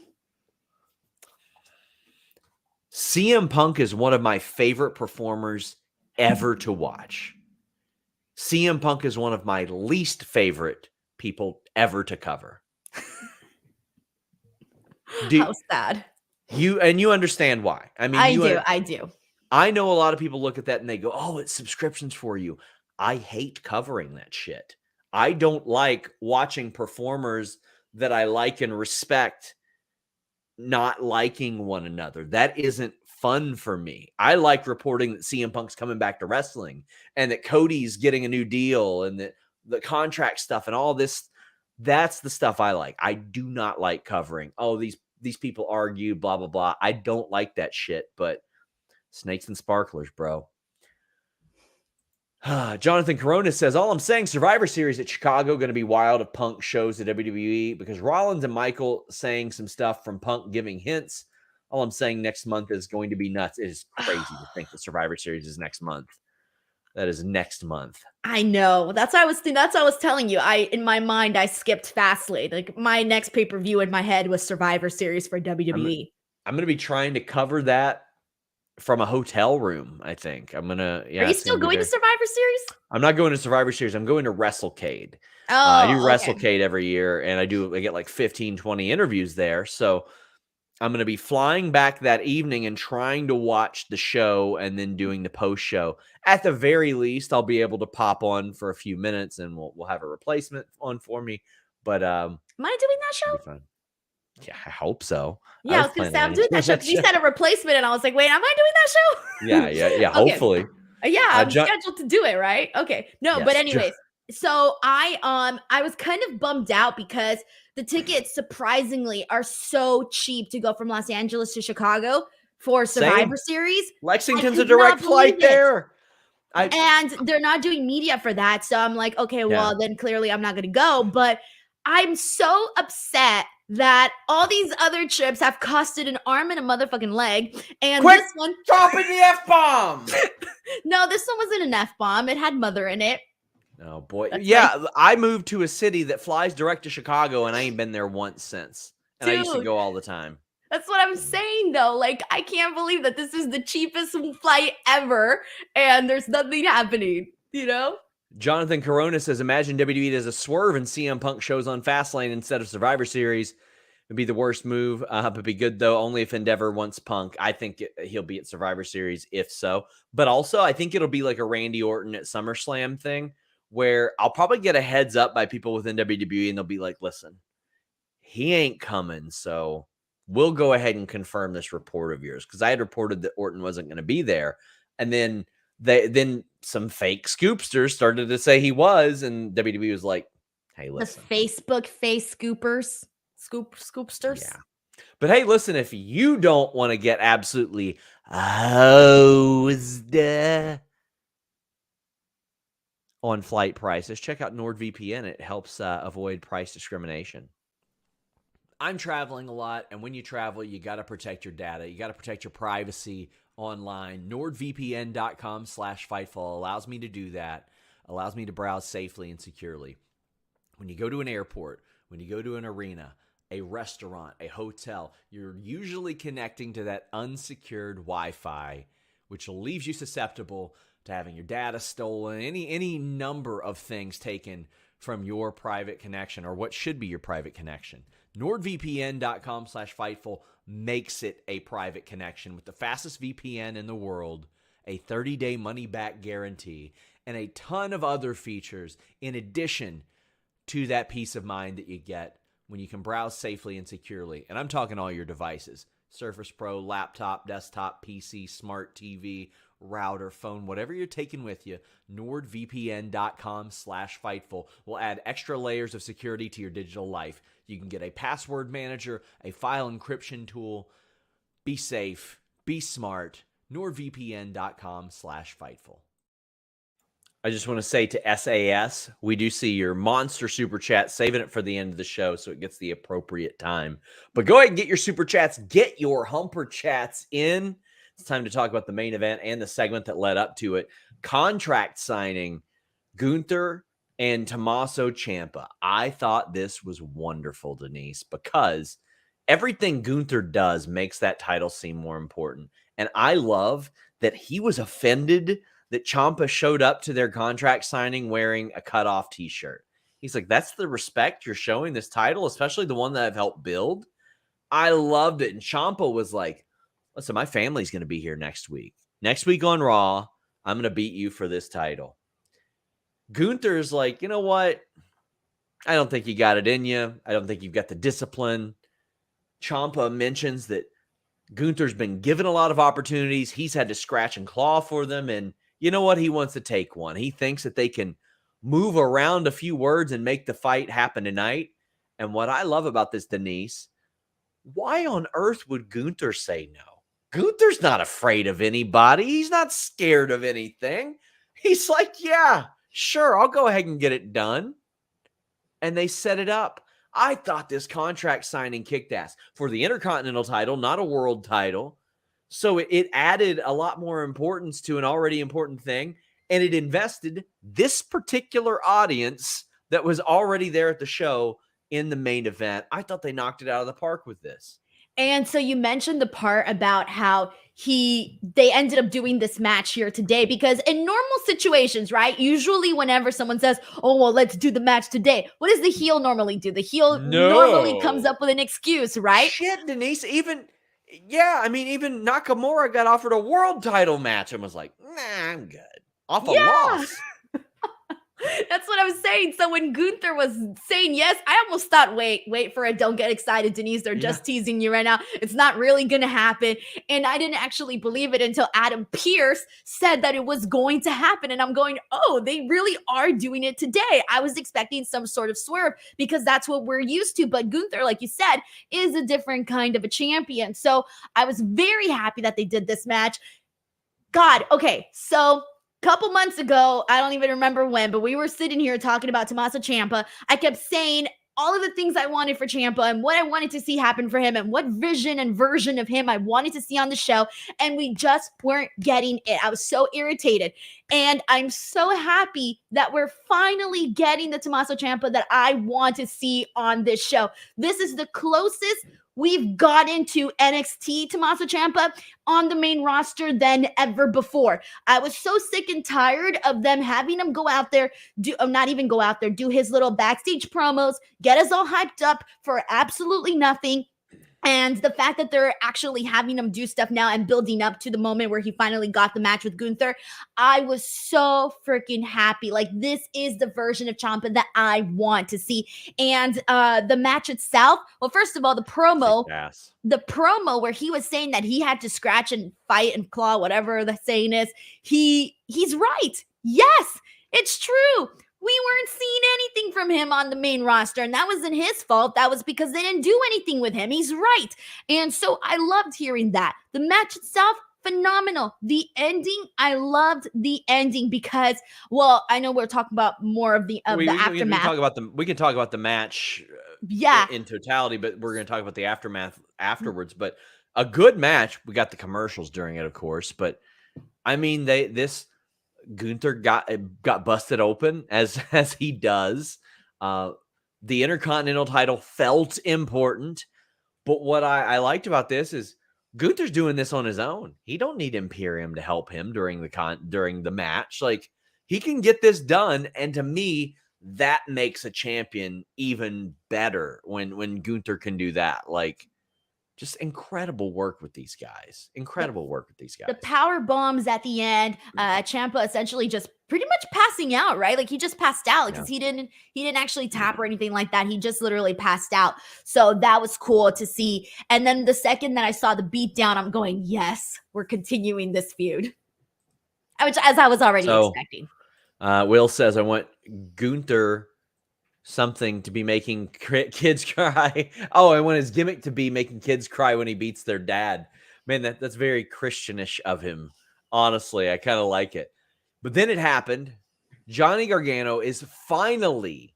CM Punk is one of my favorite performers ever to watch. CM Punk is one of my least favorite people ever to cover. How sad. You understand why. I mean, I do. I know a lot of people look at that and they go, oh, it's subscriptions for you. I hate covering that shit. I don't like watching performers that I like and respect not liking one another. That isn't fun for me. I like reporting that CM Punk's coming back to wrestling and that Cody's getting a new deal and that the contract stuff and all this. That's the stuff I like. I do not like covering, oh, these people argue, blah, blah, blah. I don't like that shit, but snakes and sparklers, bro. Jonathan Corona says, all I'm saying, Survivor Series at Chicago going to be wild if Punk shows at WWE because Rollins and Michael saying some stuff from Punk giving hints. All I'm saying, next month is going to be nuts. It is crazy to think the Survivor Series is next month. That is next month. I know. That's what I was telling you. In my mind, I skipped Fastlane. Like, my next pay-per-view in my head was Survivor Series for WWE. I'm going to be trying to cover that from a hotel room, I think. I'm going to... Yeah, are you still going to Survivor Series? I'm not going to Survivor Series. I'm going to WrestleCade. I do WrestleCade every year, and I get like 15, 20 interviews there. So I'm going to be flying back that evening and trying to watch the show and then doing the post show. At the very least, I'll be able to pop on for a few minutes and we'll have a replacement on for me. But am I doing that show? Yeah, I hope so. Yeah, I was gonna say I'm doing that show. You said a replacement, and I was like, wait, am I doing that show? Yeah. Okay. Hopefully. Yeah, I'm scheduled to do it, right? Okay. No, yes, but anyways, so I was kind of bummed out because the tickets surprisingly are so cheap to go from Los Angeles to Chicago for Survivor Series. Lexington's a direct flight there. And they're not doing media for that. So I'm like, okay, well, then clearly I'm not going to go. But I'm so upset that all these other trips have costed an arm and a motherfucking leg. And Quick, this one... dropping the F-bomb! No, this one wasn't an F-bomb. It had mother in it. Oh, boy. Nice. I moved to a city that flies direct to Chicago, and I ain't been there once since. And I used to go all the time. That's what I'm saying, though. Like, I can't believe that this is the cheapest flight ever, and there's nothing happening, you know? Jonathan Corona says, imagine WWE does a swerve and CM Punk shows on Fastlane instead of Survivor Series. It'd be the worst move, but be good, though, only if Endeavor wants Punk. I think he'll be at Survivor Series if so. But also, I think it'll be like a Randy Orton at SummerSlam thing, where I'll probably get a heads up by people within WWE, and they'll be like, listen, he ain't coming, so we'll go ahead and confirm this report of yours, because I had reported that Orton wasn't going to be there, and then some fake scoopsters started to say he was, and WWE was like, hey, listen. The Facebook face scoopsters. Yeah. But hey, listen, if you don't want to get absolutely hosed on flight prices, check out NordVPN. It helps avoid price discrimination. I'm traveling a lot, and when you travel, you got to protect your data. You got to protect your privacy online. NordVPN.com/Fightful allows me to do that, allows me to browse safely and securely. When you go to an airport, when you go to an arena, a restaurant, a hotel, you're usually connecting to that unsecured Wi-Fi, which leaves you susceptible to having your data stolen, any number of things taken from your private connection, or what should be your private connection. NordVPN.com/Fightful makes it a private connection with the fastest VPN in the world, a 30-day money-back guarantee, and a ton of other features in addition to that peace of mind that you get when you can browse safely and securely. And I'm talking all your devices: Surface Pro, laptop, desktop, PC, smart TV, router, phone, whatever you're taking with you. NordVPN.com/Fightful will add extra layers of security to your digital life. You can get a password manager, a file encryption tool. Be safe, be smart. NordVPN.com/Fightful. I just want to say to SAS, we do see your monster super chat, saving it for the end of the show so it gets the appropriate time. But go ahead and get your super chats, get your humper chats in. It's time to talk about the main event and the segment that led up to it. Contract signing, Gunther and Tommaso Ciampa. I thought this was wonderful, Denise, because everything Gunther does makes that title seem more important. And I love that he was offended that Ciampa showed up to their contract signing wearing a cutoff t-shirt. He's like, that's the respect you're showing this title, especially the one that I've helped build. I loved it. And Ciampa was like, listen, my family's going to be here next week. Next week on Raw, I'm going to beat you for this title. Gunther's like, you know what? I don't think you got it in you. I don't think you've got the discipline. Ciampa mentions that Gunther's been given a lot of opportunities. He's had to scratch and claw for them. And you know what? He wants to take one. He thinks that they can move around a few words and make the fight happen tonight. And what I love about this, Denise, why on earth would Gunther say no? Gunther's not afraid of anybody. He's not scared of anything. He's like, yeah, sure, I'll go ahead and get it done. And they set it up. I thought this contract signing kicked ass for the Intercontinental title, not a world title. So it added a lot more importance to an already important thing. And it invested this particular audience that was already there at the show in the main event. I thought they knocked it out of the park with this. And so you mentioned the part about how they ended up doing this match here today, because in normal situations, right? Usually whenever someone says, oh, well, let's do the match today, what does the heel normally do? The heel normally comes up with an excuse, right? Shit, Denise, even Nakamura got offered a world title match and was like, nah, I'm good. Off a loss. That's what I was saying. So when Gunther was saying yes, I almost thought, wait for it. Don't get excited, Denise. They're just teasing you right now. It's not really going to happen. And I didn't actually believe it until Adam Pearce said that it was going to happen. And I'm going, oh, they really are doing it today. I was expecting some sort of swerve because that's what we're used to. But Gunther, like you said, is a different kind of a champion. So I was very happy that they did this match. God, okay, so couple months ago, I don't even remember when, but we were sitting here talking about Tommaso Ciampa. I kept saying all of the things I wanted for Ciampa and what I wanted to see happen for him and what vision and version of him I wanted to see on the show. And we just weren't getting it. I was so irritated. And I'm so happy that we're finally getting the Tommaso Ciampa that I want to see on this show. This is the closest we've got into NXT Tommaso Ciampa on the main roster than ever before. I was so sick and tired of them having him go out there, do his little backstage promos, get us all hyped up for absolutely nothing. And the fact that they're actually having him do stuff now and building up to the moment where he finally got the match with Gunther, I was so freaking happy. Like, this is the version of Ciampa that I want to see. And the match itself, well, first of all, the promo where he was saying that he had to scratch and fight and claw, whatever the saying is, he's right. Yes, it's true. We weren't seeing anything from him on the main roster, and that wasn't his fault. That was because they didn't do anything with him. He's right. And so I loved hearing that. The match itself, phenomenal. The ending, I loved the ending because, well, I know we're talking about more of the aftermath. We can talk about the match in totality, but we're going to talk about the aftermath afterwards. But a good match. We got the commercials during it, of course, but I mean, Gunther got busted open as he does. The Intercontinental title felt important, but what I liked about this is Gunther's doing this on his own. He don't need Imperium to help him during the match. Like, he can get this done, and to me, that makes a champion even better when Gunther can do that. Like, just incredible work with these guys. The power bombs at the end. Ciampa essentially just pretty much passing out, right? Like, he just passed out because he didn't actually tap or anything like that. He just literally passed out. So that was cool to see. And then the second that I saw the beatdown, I'm going, yes, we're continuing this feud. Which, as I was already expecting. Will says, I want Gunther something to be making kids cry. Oh, I want his gimmick to be making kids cry when he beats their dad. Man, that's very Christianish of him. Honestly, I kind of like it. But then it happened. Johnny Gargano is finally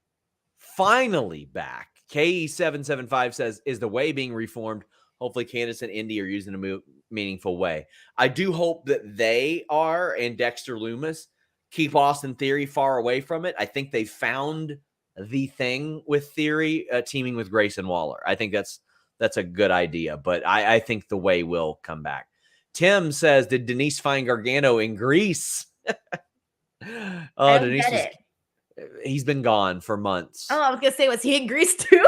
back. KE775 says, is the way being reformed? Hopefully Candice and Indy are using a meaningful way. I do hope that they are, and Dexter Lumis keep Austin Theory far away from it. I think they found the thing with Theory teaming with Grayson Waller. I think that's a good idea, but I think the way will come back. Tim says, did Denise find Gargano in Greece? Denise he's been gone for months. Oh, I was gonna say, was he in Greece too?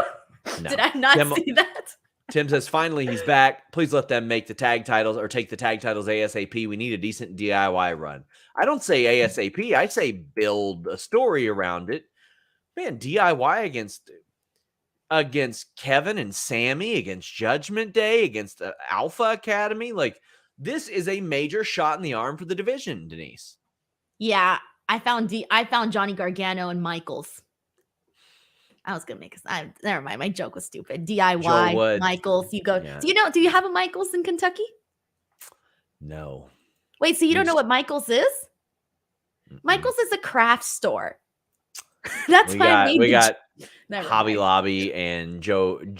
No. Did I not see that? Tim says, finally he's back. Please let them make the tag titles or take the tag titles ASAP. We need a decent DIY run. I don't say ASAP. I say build a story around it. Man, DIY against Kevin and Sammy, against Judgment Day, against Alpha Academy. Like, this is a major shot in the arm for the division, Denise. Yeah, I found Johnny Gargano and Michaels. I was gonna make never mind. My joke was stupid. DIY Michaels. You go. Yeah. Do you have a Michaels in Kentucky? No. Wait, so you don't know what Michaels is? Michaels is a craft store. That's we got Hobby Lobby and not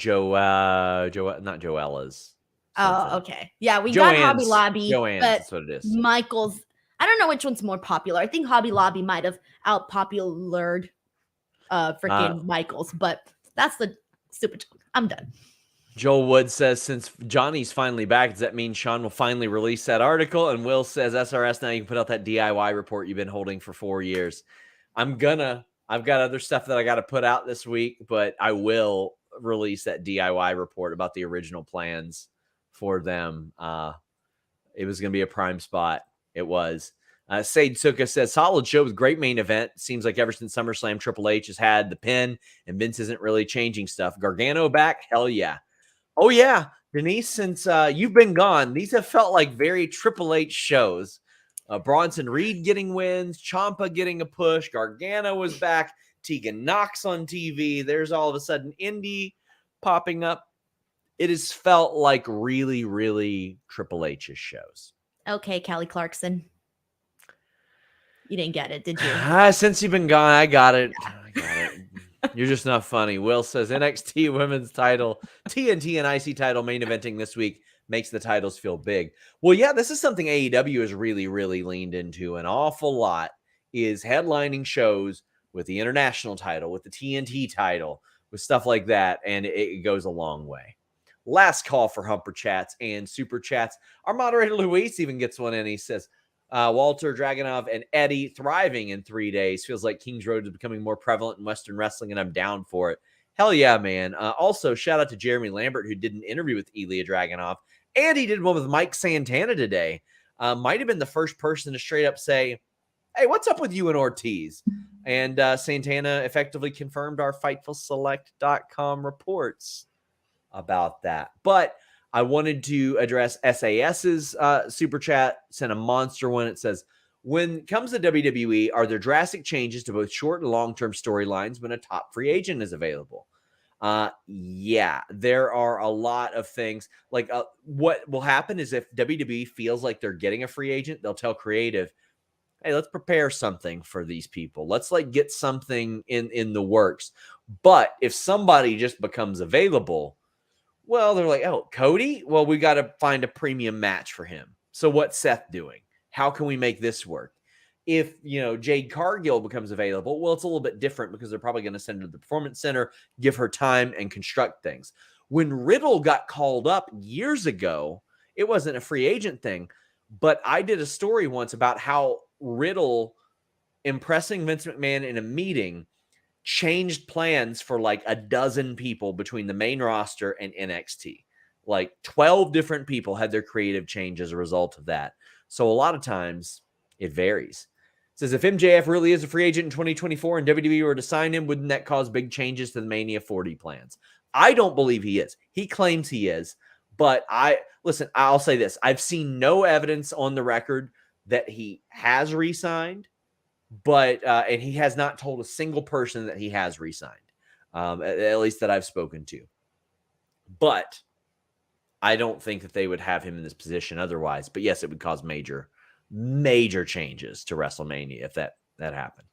Joella's. Oh, okay. Yeah, we got Hobby Lobby. Joann's, but that's what it is. Michaels, I don't know which one's more popular. I think Hobby Lobby might have outpopulared freaking Michaels, but that's the stupid joke. I'm done. Joel Wood says, since Johnny's finally back, does that mean Sean will finally release that article? And Will says, SRS, now you can put out that DIY report you've been holding for 4 years. I've got other stuff that I got to put out this week, but I will release that DIY report about the original plans for them. It was going to be a prime spot. It was. Sade Suka says, solid show with great main event. Seems like ever since SummerSlam, Triple H has had the pin, and Vince isn't really changing stuff. Gargano back? Hell yeah. Oh, yeah. Denise, since you've been gone, these have felt like very Triple H shows. Bronson Reed getting wins, Ciampa getting a push, Gargano was back, Tegan Knox on TV. There's all of a sudden Indy popping up. It has felt like really, really Triple H's shows. Okay, Kelly Clarkson. You didn't get it, did you? Since you've been gone, I got it. You're just not funny. Will says, NXT women's title, TNT and IC title main eventing this week makes the titles feel big. Well, yeah, this is something AEW has really, really leaned into an awful lot, is headlining shows with the international title, with the TNT title, with stuff like that, and it goes a long way. Last call for Humper Chats and Super Chats. Our moderator Luis even gets one in. He says, Walter Dragunov and Eddie thriving in 3 days. Feels like King's Road is becoming more prevalent in Western wrestling, and I'm down for it. Hell yeah, man. Also, shout out to Jeremy Lambert, who did an interview with Ilya Dragunov, and he did one with Mike Santana today. Might have been the first person to straight up say, hey, what's up with you and Ortiz? And Santana effectively confirmed our FightfulSelect.com reports about that. But I wanted to address SAS's super chat, sent a monster one. It says, when it comes to WWE, are there drastic changes to both short and long-term storylines when a top free agent is available? Yeah, there are a lot of things. Like what will happen is if WWE feels like they're getting a free agent, they'll tell creative, hey, let's prepare something for these people. Let's like get something in the works. But if somebody just becomes available, well, they're like, oh, Cody? Well, we got to find a premium match for him. So what's Seth doing? How can we make this work? If, Jade Cargill becomes available, well, it's a little bit different because they're probably going to send her to the Performance Center, give her time, and construct things. When Riddle got called up years ago, it wasn't a free agent thing, but I did a story once about how Riddle impressing Vince McMahon in a meeting changed plans for like a dozen people between the main roster and NXT. Like 12 different people had their creative change as a result of that. So a lot of times it varies. It says, if MJF really is a free agent in 2024 and WWE were to sign him, wouldn't that cause big changes to the Mania 40 plans? I don't believe he is. He claims he is, but I'll say this. I've seen no evidence on the record that he has re-signed, but and he has not told a single person that he has re-signed, at least that I've spoken to. But I don't think that they would have him in this position otherwise. But yes, it would cause major changes to WrestleMania if that happened.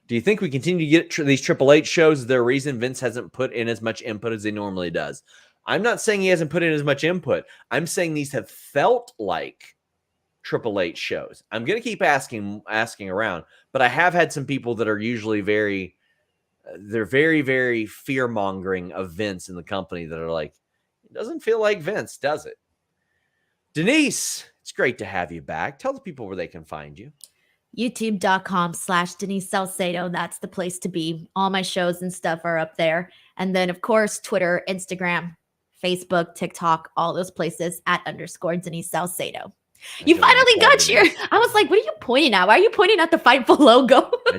Do you think we continue to get these Triple H shows? Is there a reason Vince hasn't put in as much input as he normally does? I'm not saying he hasn't put in as much input. I'm saying these have felt like Triple H shows. I'm going to keep asking around, but I have had some people that are usually very, very fear-mongering of Vince and the company that are like, it doesn't feel like Vince, does it? Denise, it's great to have you back. Tell the people where they can find you. YouTube.com/Denise Salcedo. That's the place to be. All my shows and stuff are up there. And then, of course, Twitter, Instagram, Facebook, TikTok, all those places @ Denise Salcedo. You finally got your. I was like, what are you pointing at? Why are you pointing at the Fightful logo? I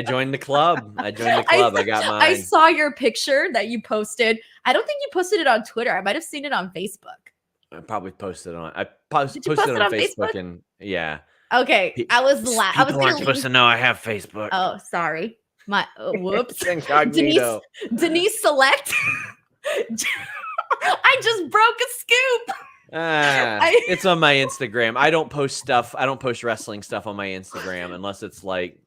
joined the club. I got mine. I saw your picture that you posted. I don't think you posted it on Twitter. I might have seen it on Facebook. I probably posted it on. Posted it on Facebook, and yeah. Okay, I was People aren't supposed to know I have Facebook. Oh, sorry. My whoops. Incognito. Denise Select. I just broke a scoop. It's on my Instagram. I don't post stuff. I don't post wrestling stuff on my Instagram unless it's like,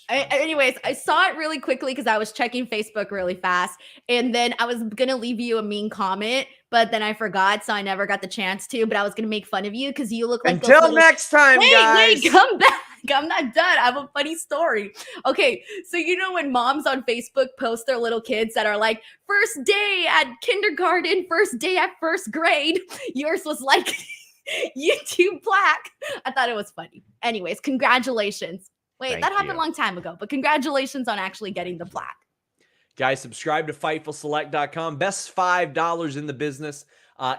anyways, I saw it really quickly because I was checking Facebook really fast. And then I was going to leave you a mean comment, but then I forgot. So I never got the chance to, but I was going to make fun of you because you look like until next time, guys. Wait, come back. I'm not done. I have a funny story. Okay. So, when moms on Facebook post their little kids that are like, first day at kindergarten, first day at first grade, yours was like, YouTube Black. I thought it was funny. Anyways, congratulations. Wait, that happened a long time ago, but congratulations on actually getting the plaque. Guys, subscribe to FightfulSelect.com. Best $5 in the business.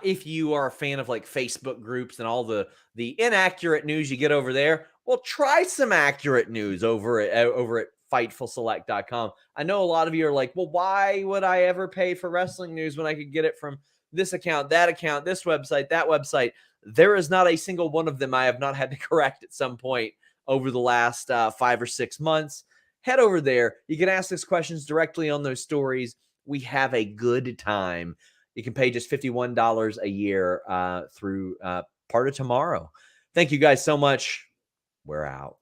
If you are a fan of like Facebook groups and all the inaccurate news you get over there, well, try some accurate news over at FightfulSelect.com. I know a lot of you are like, well, why would I ever pay for wrestling news when I could get it from this account, that account, this website, that website? There is not a single one of them I have not had to correct at some point over the last 5 or 6 months. Head over there. You can ask us questions directly on those stories. We have a good time. You can pay just $51 a year through part of tomorrow. Thank you guys so much. We're out.